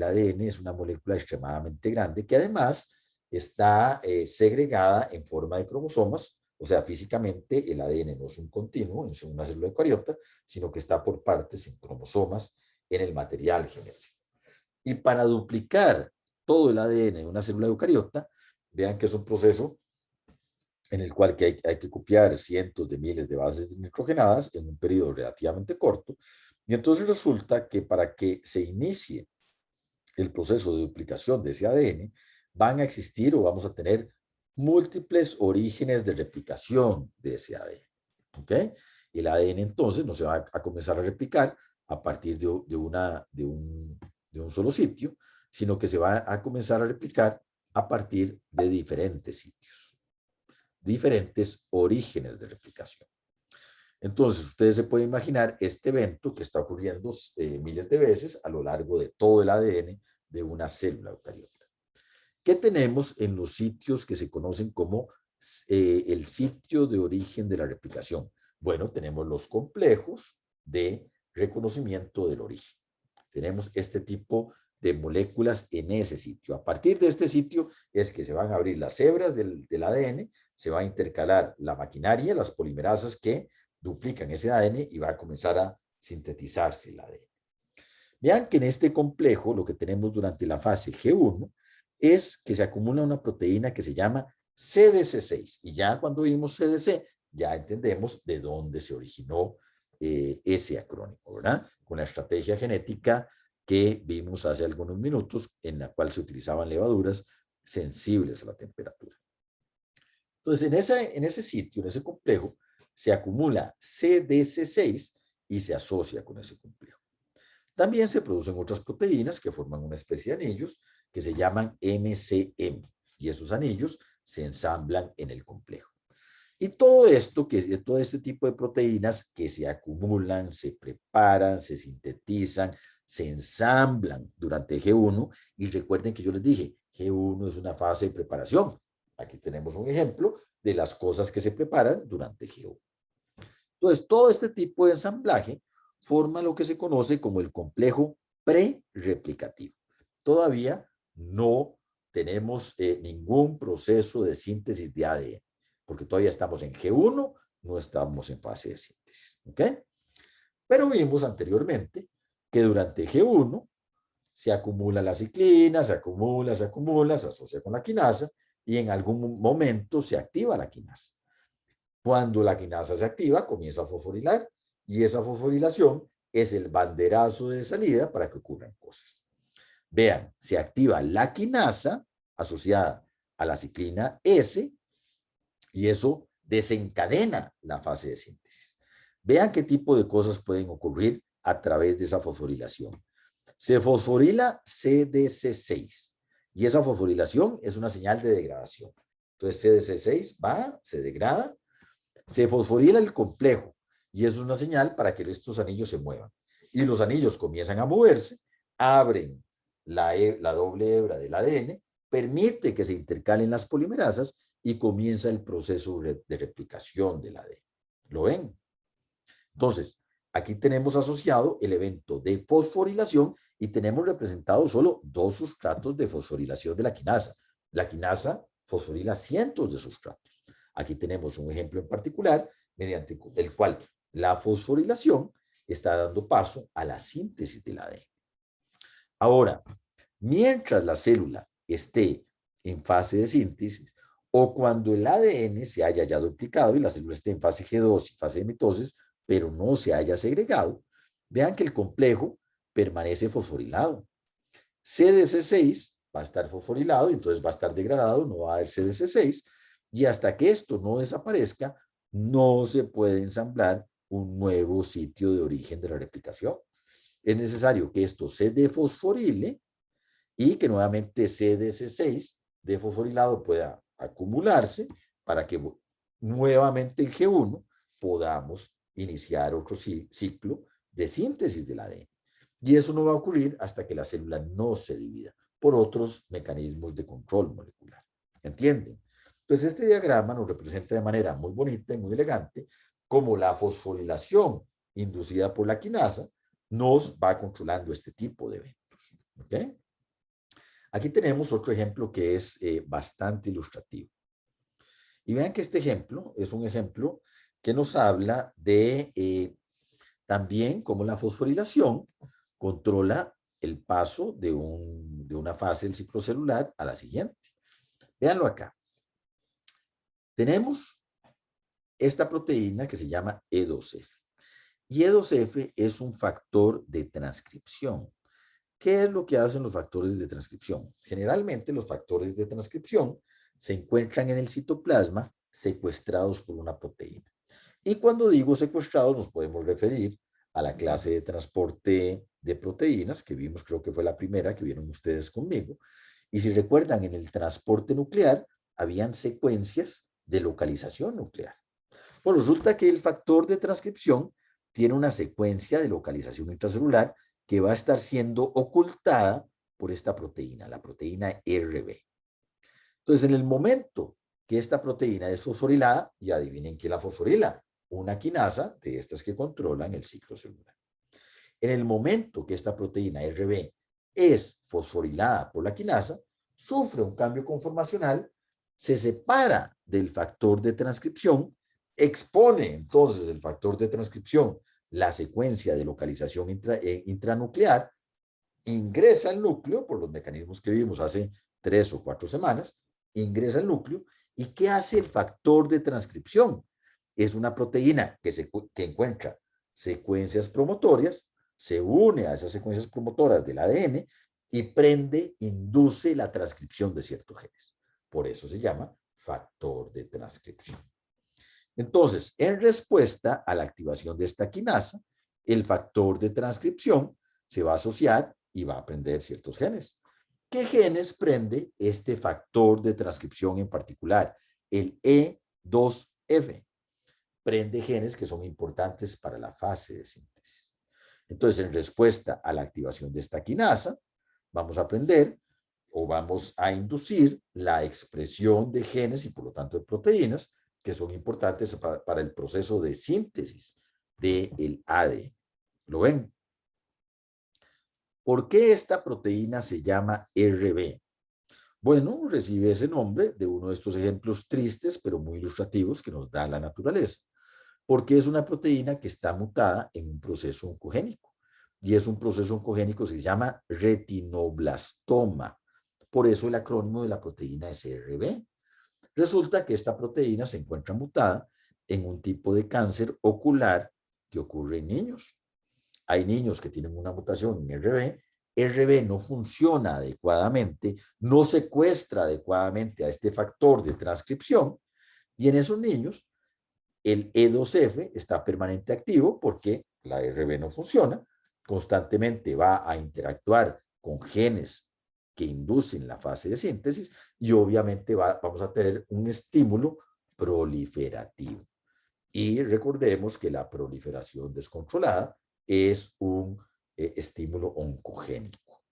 ADN es una molécula extremadamente grande que además está segregada en forma de cromosomas, o sea, físicamente el ADN no es un continuo, es una célula eucariota, sino que está por partes en cromosomas en el material genético. Y para duplicar todo el ADN de una célula eucariota, vean que es un proceso en el cual hay que copiar cientos de miles de bases nitrogenadas en un periodo relativamente corto, y entonces resulta que para que se inicie el proceso de duplicación de ese ADN, van a existir o vamos a tener múltiples orígenes de replicación de ese ADN. ¿Ok? El ADN entonces no se va a comenzar a replicar a partir de un solo sitio, sino que se va a comenzar a replicar a partir de diferentes sitios, diferentes orígenes de replicación. Entonces, ustedes se pueden imaginar este evento que está ocurriendo miles de veces a lo largo de todo el ADN de una célula eucariota. ¿Qué tenemos en los sitios que se conocen como el sitio de origen de la replicación? Bueno, tenemos los complejos de reconocimiento del origen. Tenemos este tipo de moléculas en ese sitio. A partir de este sitio es que se van a abrir las hebras del ADN, se va a intercalar la maquinaria, las polimerasas que duplican ese ADN y va a comenzar a sintetizarse el ADN. Vean que en este complejo lo que tenemos durante la fase G1 es que se acumula una proteína que se llama CDC6 y ya cuando vimos CDC ya entendemos de dónde se originó ese acrónimo, ¿verdad? Con la estrategia genética que vimos hace algunos minutos en la cual se utilizaban levaduras sensibles a la temperatura. Entonces, en ese sitio, en ese complejo, se acumula CDC6 y se asocia con ese complejo. También se producen otras proteínas que forman una especie de anillos que se llaman MCM, y esos anillos se ensamblan en el complejo. Y todo esto, todo este tipo de proteínas que se acumulan, se preparan, se sintetizan, se ensamblan durante G1, y recuerden que yo les dije, G1 es una fase de preparación. Aquí tenemos un ejemplo de las cosas que se preparan durante G1. Entonces, todo este tipo de ensamblaje forma lo que se conoce como el complejo prereplicativo. Todavía no tenemos ningún proceso de síntesis de ADN, porque todavía estamos en G1, no estamos en fase de síntesis. ¿Ok? Pero vimos anteriormente que durante G1 se acumula la ciclina, se acumula, se asocia con la quinasa y en algún momento se activa la quinasa. Cuando la quinasa se activa, comienza a fosforilar y esa fosforilación es el banderazo de salida para que ocurran cosas. Vean, se activa la quinasa asociada a la ciclina S y eso desencadena la fase de síntesis. Vean qué tipo de cosas pueden ocurrir a través de esa fosforilación. Se fosforila CDC6 y esa fosforilación es una señal de degradación. Entonces CDC6 va, se degrada, se fosforila el complejo y es una señal para que estos anillos se muevan. Y los anillos comienzan a moverse, abren la doble hebra del ADN, permite que se intercalen las polimerasas y comienza el proceso de replicación del ADN. ¿Lo ven? Entonces, aquí tenemos asociado el evento de fosforilación y tenemos representados solo 2 sustratos de fosforilación de la quinasa. La quinasa fosforila cientos de sustratos. Aquí tenemos un ejemplo en particular mediante el cual la fosforilación está dando paso a la síntesis del ADN. Ahora, mientras la célula esté en fase de síntesis o cuando el ADN se haya ya duplicado y la célula esté en fase G2 y fase de mitosis, pero no se haya segregado, vean que el complejo permanece fosforilado. CDC6 va a estar fosforilado y entonces va a estar degradado, no va a haber CDC6, y hasta que esto no desaparezca, no se puede ensamblar un nuevo sitio de origen de la replicación. Es necesario que esto se defosforile y que nuevamente CDC6 defosforilado pueda acumularse para que nuevamente en G1 podamos iniciar otro ciclo de síntesis del ADN. Y eso no va a ocurrir hasta que la célula no se divida por otros mecanismos de control molecular. ¿Entienden? Entonces, este diagrama nos representa de manera muy bonita y muy elegante cómo la fosforilación inducida por la quinasa nos va controlando este tipo de eventos. ¿Ok? Aquí tenemos otro ejemplo que es bastante ilustrativo. Y vean que este ejemplo es un ejemplo que nos habla de también cómo la fosforilación controla el paso de una fase del ciclo celular a la siguiente. Véanlo acá. Tenemos esta proteína que se llama E2F. Y E2F es un factor de transcripción. ¿Qué es lo que hacen los factores de transcripción? Generalmente los factores de transcripción se encuentran en el citoplasma secuestrados por una proteína. Y cuando digo secuestrados nos podemos referir a la clase de transporte de proteínas que vimos, creo que fue la primera que vieron ustedes conmigo. Y si recuerdan, en el transporte nuclear habían secuencias de localización nuclear. Bueno, resulta que el factor de transcripción tiene una secuencia de localización intracelular que va a estar siendo ocultada por esta proteína, la proteína RB. Entonces, en el momento que esta proteína es fosforilada, y adivinen quién la fosforila, una quinasa de estas que controlan el ciclo celular. En el momento que esta proteína RB es fosforilada por la quinasa, sufre un cambio conformacional, se separa del factor de transcripción, expone entonces el factor de transcripción la secuencia de localización intranuclear, ingresa al núcleo por los mecanismos que vimos hace 3 o 4 semanas, ingresa al núcleo. ¿Y qué hace el factor de transcripción? Es una proteína que encuentra secuencias promotorias, se une a esas secuencias promotoras del ADN y induce la transcripción de ciertos genes. Por eso se llama factor de transcripción. Entonces, en respuesta a la activación de esta quinasa, el factor de transcripción se va a asociar y va a prender ciertos genes. ¿Qué genes prende este factor de transcripción en particular? El E2F. Prende genes que son importantes para la fase de síntesis. Entonces, en respuesta a la activación de esta quinasa, vamos a prender o vamos a inducir la expresión de genes y por lo tanto de proteínas que son importantes para el proceso de síntesis del ADN. ¿Lo ven? ¿Por qué esta proteína se llama RB? Bueno, recibe ese nombre de uno de estos ejemplos tristes, pero muy ilustrativos que nos da la naturaleza, porque es una proteína que está mutada en un proceso oncogénico, y es un proceso oncogénico que se llama retinoblastoma. Por eso el acrónimo de la proteína es RB. Resulta que esta proteína se encuentra mutada en un tipo de cáncer ocular que ocurre en niños. Hay niños que tienen una mutación en RB. RB no funciona adecuadamente, no secuestra adecuadamente a este factor de transcripción, y en esos niños el E2F está permanente activo porque la RB no funciona, constantemente va a interactuar con genes que inducen la fase de síntesis y obviamente vamos a tener un estímulo proliferativo. Y recordemos que la proliferación descontrolada es un estímulo oncogénico.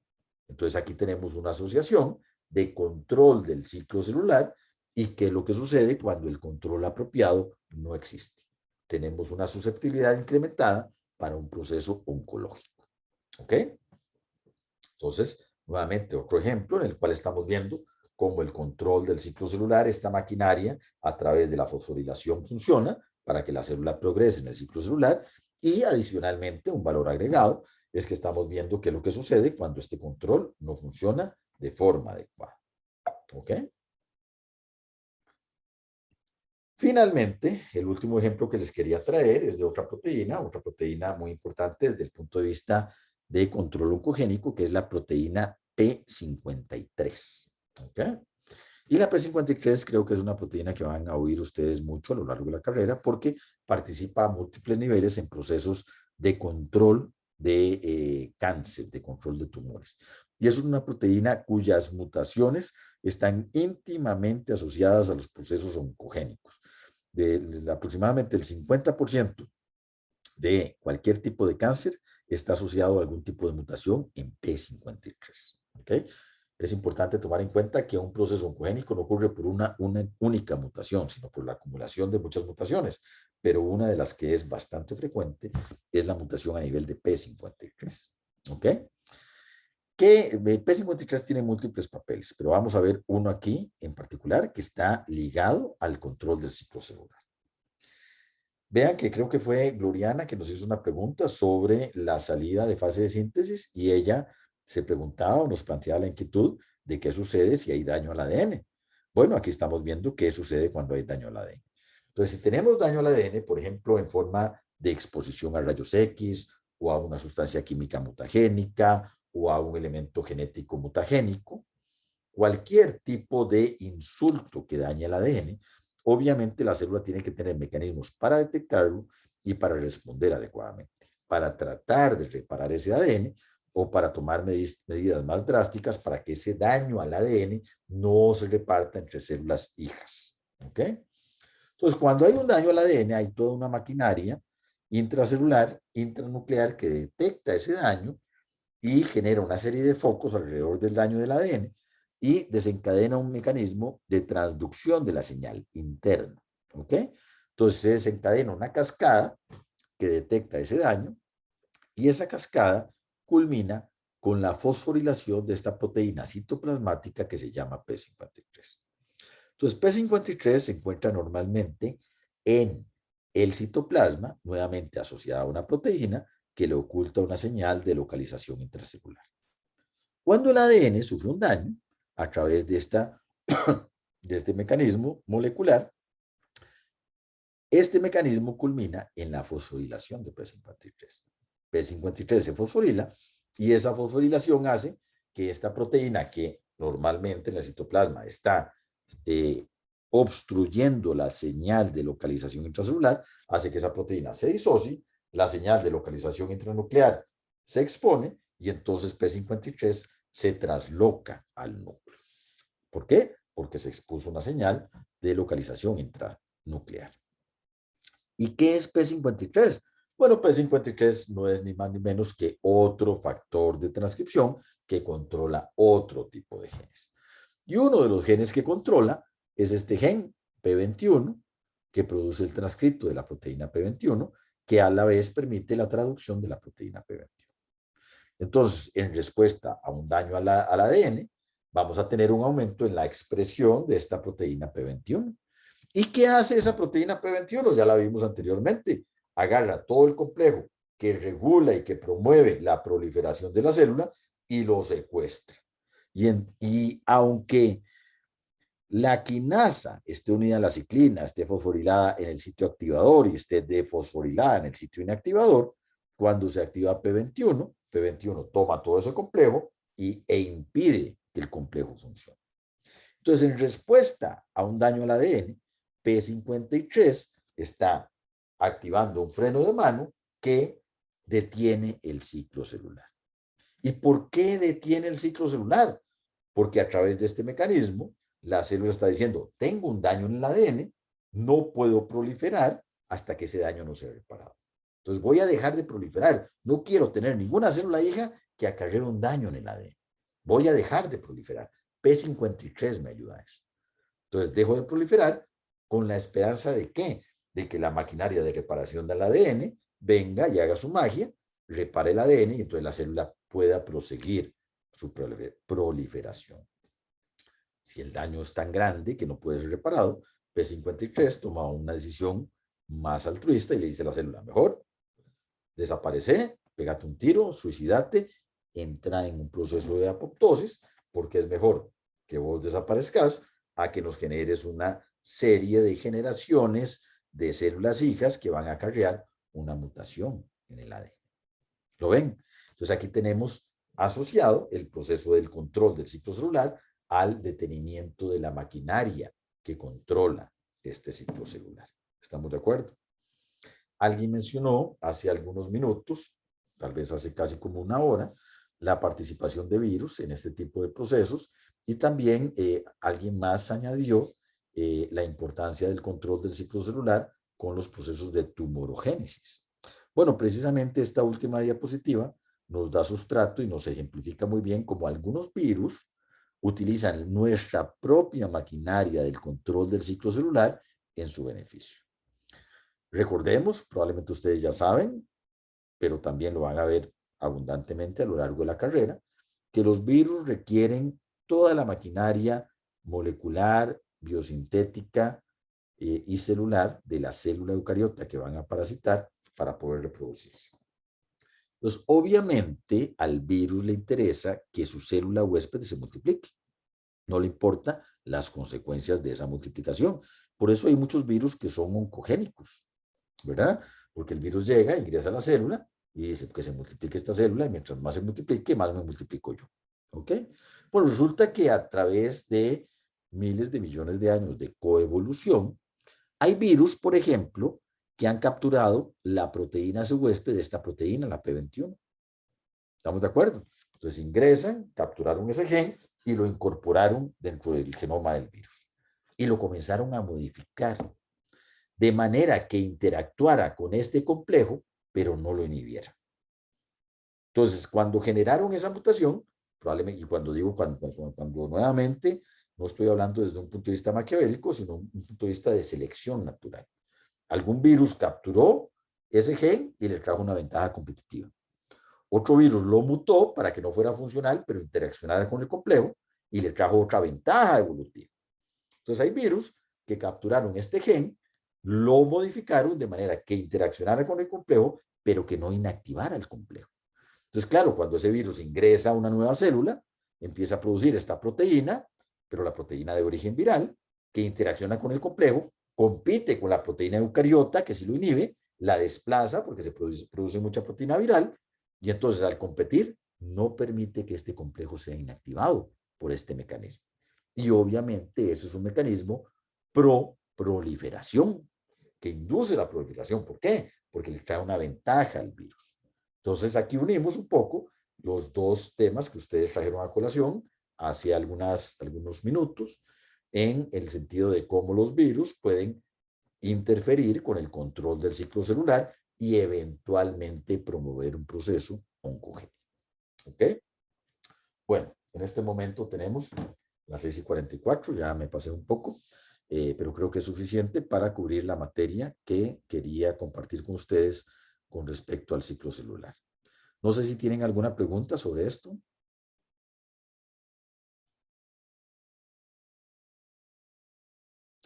Entonces aquí tenemos una asociación de control del ciclo celular y qué es lo que sucede cuando el control apropiado no existe. Tenemos una susceptibilidad incrementada para un proceso oncológico. ¿Ok? Entonces, nuevamente otro ejemplo en el cual estamos viendo cómo el control del ciclo celular, esta maquinaria a través de la fosforilación funciona para que la célula progrese en el ciclo celular, y adicionalmente un valor agregado es que estamos viendo qué es lo que sucede cuando este control no funciona de forma adecuada. ¿Ok? Finalmente, el último ejemplo que les quería traer es de otra proteína muy importante desde el punto de vista de control oncogénico, que es la proteína P53. ¿Ok? Y la P53 creo que es una proteína que van a oír ustedes mucho a lo largo de la carrera porque participa a múltiples niveles en procesos de control de cáncer, de control de tumores. Y es una proteína cuyas mutaciones están íntimamente asociadas a los procesos oncogénicos. Aproximadamente el 50% de cualquier tipo de cáncer está asociado a algún tipo de mutación en P53. ¿Ok? Es importante tomar en cuenta que un proceso oncogénico no ocurre por una única mutación, sino por la acumulación de muchas mutaciones, pero una de las que es bastante frecuente es la mutación a nivel de P53. ¿Ok? Que P53 tiene múltiples papeles, pero vamos a ver uno aquí en particular que está ligado al control del ciclo celular. Vean que creo que fue Gloriana que nos hizo una pregunta sobre la salida de fase de síntesis y ella se preguntaba o nos planteaba la inquietud de qué sucede si hay daño al ADN. Bueno, aquí estamos viendo qué sucede cuando hay daño al ADN. Entonces, si tenemos daño al ADN, por ejemplo, en forma de exposición a rayos X o a una sustancia química mutagénica o a un elemento genético mutagénico, cualquier tipo de insulto que dañe el ADN, obviamente la célula tiene que tener mecanismos para detectarlo y para responder adecuadamente, para tratar de reparar ese ADN o para tomar medidas más drásticas para que ese daño al ADN no se reparta entre células hijas. ¿Ok? Entonces, cuando hay un daño al ADN, hay toda una maquinaria intracelular, intranuclear que detecta ese daño y genera una serie de focos alrededor del daño del ADN y desencadena un mecanismo de transducción de la señal interna. ¿Ok? Entonces se desencadena una cascada que detecta ese daño y esa cascada culmina con la fosforilación de esta proteína citoplasmática que se llama P53. Entonces P53 se encuentra normalmente en el citoplasma, nuevamente asociada a una proteína que le oculta una señal de localización intracelular. Cuando el ADN sufre un daño, a través de este mecanismo molecular, este mecanismo culmina en la fosforilación de P53. P53 se fosforila y esa fosforilación hace que esta proteína que normalmente en el citoplasma está obstruyendo la señal de localización intracelular, hace que esa proteína se disocie, la señal de localización intranuclear se expone y entonces P53 se trasloca al núcleo. ¿Por qué? Porque se expuso una señal de localización intranuclear. ¿Y qué es P53? Bueno, P53 no es ni más ni menos que otro factor de transcripción que controla otro tipo de genes. Y uno de los genes que controla es este gen P21, que produce el transcripto de la proteína P21, que a la vez permite la traducción de la proteína P21. Entonces, en respuesta a un daño al ADN, vamos a tener un aumento en la expresión de esta proteína P21. ¿Y qué hace esa proteína P21? Ya la vimos anteriormente. Agarra todo el complejo que regula y que promueve la proliferación de la célula y lo secuestra. Y aunque la quinasa esté unida a la ciclina, esté fosforilada en el sitio activador y esté defosforilada en el sitio inactivador, cuando se activa P21, P21 toma todo ese complejo e impide que el complejo funcione. Entonces, en respuesta a un daño al ADN, P53 está activando un freno de mano que detiene el ciclo celular. ¿Y por qué detiene el ciclo celular? Porque a través de este mecanismo, la célula está diciendo, tengo un daño en el ADN, no puedo proliferar hasta que ese daño no sea reparado. Entonces voy a dejar de proliferar. No quiero tener ninguna célula hija que acarree un daño en el ADN. Voy a dejar de proliferar. P53 me ayuda a eso. Entonces dejo de proliferar con la esperanza de ¿qué? De que la maquinaria de reparación del ADN venga y haga su magia, repare el ADN y entonces la célula pueda proseguir su proliferación. Si el daño es tan grande que no puede ser reparado, P53 toma una decisión más altruista y le dice a la célula, mejor, desaparece, pégate un tiro, suicidate, entra en un proceso de apoptosis, porque es mejor que vos desaparezcas a que nos generes una serie de generaciones de células hijas que van a acarrear una mutación en el ADN. ¿Lo ven? Entonces aquí tenemos asociado el proceso del control del ciclo celular al detenimiento de la maquinaria que controla este ciclo celular. ¿Estamos de acuerdo? Alguien mencionó hace algunos minutos, tal vez hace casi como una hora, la participación de virus en este tipo de procesos y también alguien más añadió la importancia del control del ciclo celular con los procesos de tumorogénesis. Bueno, precisamente esta última diapositiva nos da sustrato y nos ejemplifica muy bien cómo algunos virus utilizan nuestra propia maquinaria del control del ciclo celular en su beneficio. Recordemos, probablemente ustedes ya saben, pero también lo van a ver abundantemente a lo largo de la carrera, que los virus requieren toda la maquinaria molecular, biosintética y celular de la célula eucariota que van a parasitar para poder reproducirse. Entonces, obviamente, al virus le interesa que su célula huésped se multiplique. No le importa las consecuencias de esa multiplicación. Por eso hay muchos virus que son oncogénicos, ¿verdad? Porque el virus llega, ingresa a la célula y dice que se multiplique esta célula y mientras más se multiplique, más me multiplico yo. ¿Ok? Bueno, resulta que a través de miles de millones de años de coevolución, hay virus, por ejemplo, que han capturado la proteína C huésped de esta proteína, la P21. ¿Estamos de acuerdo? Entonces ingresan, capturaron ese gen y lo incorporaron dentro del genoma del virus. Y lo comenzaron a modificar de manera que interactuara con este complejo, pero no lo inhibiera. Entonces, cuando generaron esa mutación, probablemente, y cuando digo cuando nuevamente, no estoy hablando desde un punto de vista maquiavélico, sino un punto de vista de selección natural. Algún virus capturó ese gen y le trajo una ventaja competitiva. Otro virus lo mutó para que no fuera funcional, pero interaccionara con el complejo y le trajo otra ventaja evolutiva. Entonces hay virus que capturaron este gen, lo modificaron de manera que interaccionara con el complejo, pero que no inactivara el complejo. Entonces, claro, cuando ese virus ingresa a una nueva célula, empieza a producir esta proteína, pero la proteína de origen viral, que interacciona con el complejo, compite con la proteína eucariota, que si lo inhibe, la desplaza porque se produce mucha proteína viral, y entonces al competir, no permite que este complejo sea inactivado por este mecanismo. Y obviamente ese es un mecanismo pro-proliferación, que induce la proliferación. ¿Por qué? Porque le trae una ventaja al virus. Entonces aquí unimos un poco los dos temas que ustedes trajeron a colación hace algunos minutos, en el sentido de cómo los virus pueden interferir con el control del ciclo celular y eventualmente promover un proceso oncogénico. ¿Ok? Bueno, en este momento tenemos las 6:44, ya me pasé un poco, pero creo que es suficiente para cubrir la materia que quería compartir con ustedes con respecto al ciclo celular. No sé si tienen alguna pregunta sobre esto.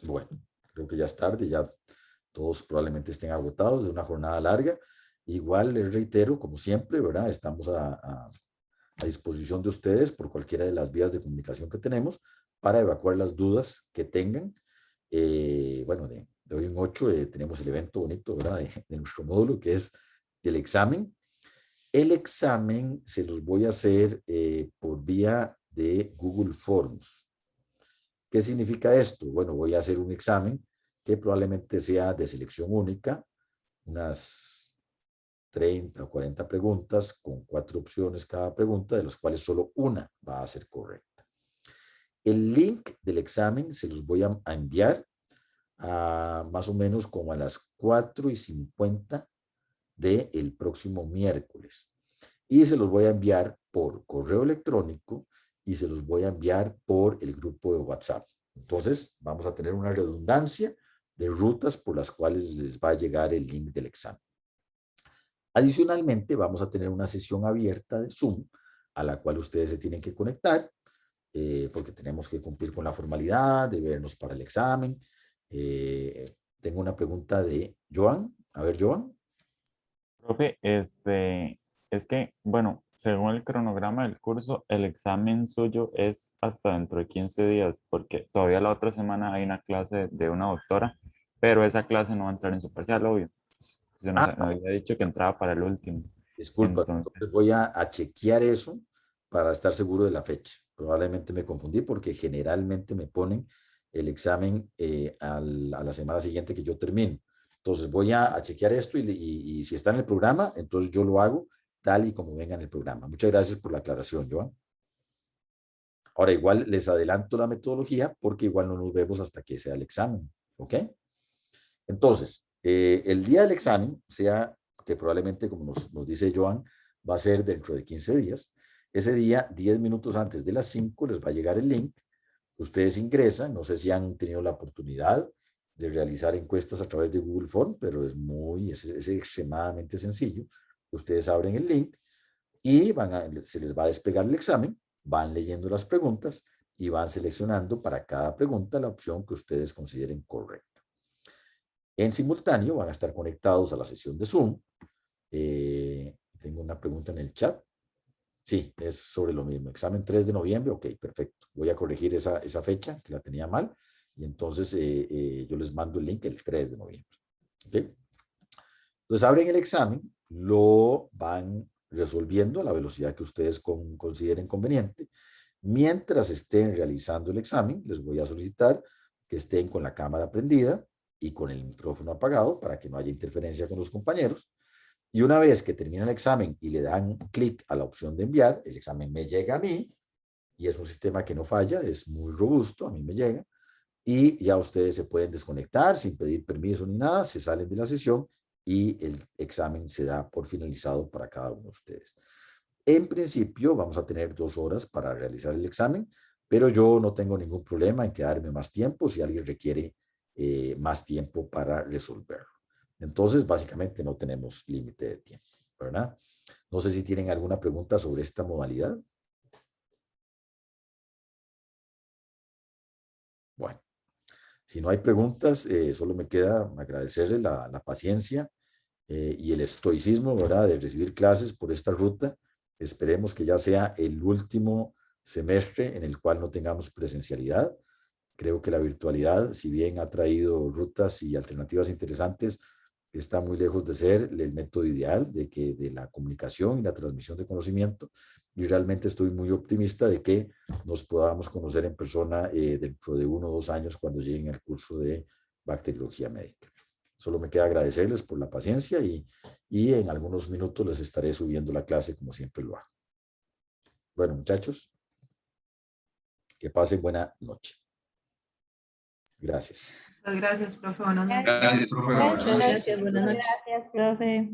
Bueno, creo que ya es tarde, ya todos probablemente estén agotados de una jornada larga. Igual les reitero, como siempre, ¿verdad? Estamos a disposición de ustedes por cualquiera de las vías de comunicación que tenemos para evacuar las dudas que tengan. Bueno, de hoy en 8 tenemos el evento bonito, ¿verdad? De nuestro módulo, que es el examen. El examen se los voy a hacer por vía de Google Forms. ¿Qué significa esto? Bueno, voy a hacer un examen que probablemente sea de selección única, unas 30 o 40 preguntas con 4 opciones cada pregunta, de las cuales solo una va a ser correcta. El link del examen se los voy a enviar más o menos como a las 4:50 del próximo miércoles. Y se los voy a enviar por correo electrónico y se los voy a enviar por el grupo de WhatsApp. Entonces, vamos a tener una redundancia de rutas por las cuales les va a llegar el link del examen. Adicionalmente, vamos a tener una sesión abierta de Zoom a la cual ustedes se tienen que conectar porque tenemos que cumplir con la formalidad de vernos para el examen. Tengo una pregunta de Joan. A ver, Joan. Profe, es que, bueno, según el cronograma del curso, el examen suyo es hasta dentro de 15 días, porque todavía la otra semana hay una clase de una doctora, pero esa clase no va a entrar en su parcial, obvio. Se nos había dicho que entraba para el último. Disculpa, Entonces, entonces voy a chequear eso para estar seguro de la fecha. Probablemente me confundí porque generalmente me ponen el examen a la semana siguiente que yo termino. Entonces voy a chequear esto y si está en el programa, entonces yo lo hago tal y como venga en el programa. Muchas gracias por la aclaración, Joan. Ahora igual les adelanto la metodología porque igual no nos vemos hasta que sea el examen, ¿ok? Entonces, el día del examen, sea que probablemente, como nos dice Joan, va a ser dentro de 15 días, ese día, 10 minutos antes de las 5, les va a llegar el link. Ustedes ingresan, no sé si han tenido la oportunidad de realizar encuestas a través de Google Form, pero es extremadamente sencillo. Ustedes abren el link y se les va a desplegar el examen, van leyendo las preguntas y van seleccionando para cada pregunta la opción que ustedes consideren correcta. En simultáneo van a estar conectados a la sesión de Zoom. Tengo una pregunta en el chat. Sí, es sobre lo mismo. Examen 3 de noviembre. Ok, perfecto. Voy a corregir esa fecha, que la tenía mal. Y entonces yo les mando el link el 3 de noviembre. ¿Okay? Entonces abren el examen, lo van resolviendo a la velocidad que ustedes consideren conveniente. Mientras estén realizando el examen, les voy a solicitar que estén con la cámara prendida y con el micrófono apagado para que no haya interferencia con los compañeros. Y una vez que termina el examen y le dan clic a la opción de enviar, el examen me llega a mí y es un sistema que no falla, es muy robusto, a mí me llega y ya ustedes se pueden desconectar sin pedir permiso ni nada, se salen de la sesión y el examen se da por finalizado para cada uno de ustedes. En principio vamos a tener 2 horas para realizar el examen, pero yo no tengo ningún problema en quedarme más tiempo si alguien requiere más tiempo para resolverlo. Entonces, básicamente no tenemos límite de tiempo, ¿verdad? No sé si tienen alguna pregunta sobre esta modalidad. Bueno, si no hay preguntas, solo me queda agradecerle la paciencia y el estoicismo, ¿verdad?, de recibir clases por esta ruta. Esperemos que ya sea el último semestre en el cual no tengamos presencialidad. Creo que la virtualidad, si bien ha traído rutas y alternativas interesantes, está muy lejos de ser el método ideal de la comunicación y la transmisión de conocimiento. Y realmente estoy muy optimista de que nos podamos conocer en persona dentro de 1 o 2 años cuando lleguen al curso de bacteriología médica. Solo me queda agradecerles por la paciencia y en algunos minutos les estaré subiendo la clase como siempre lo hago. Bueno, muchachos, que pasen buena noche. Gracias. Muchas gracias, profe. Buenas noches. Gracias, profe. Buenas Muchas noches. gracias, buenas noches. Gracias, profe.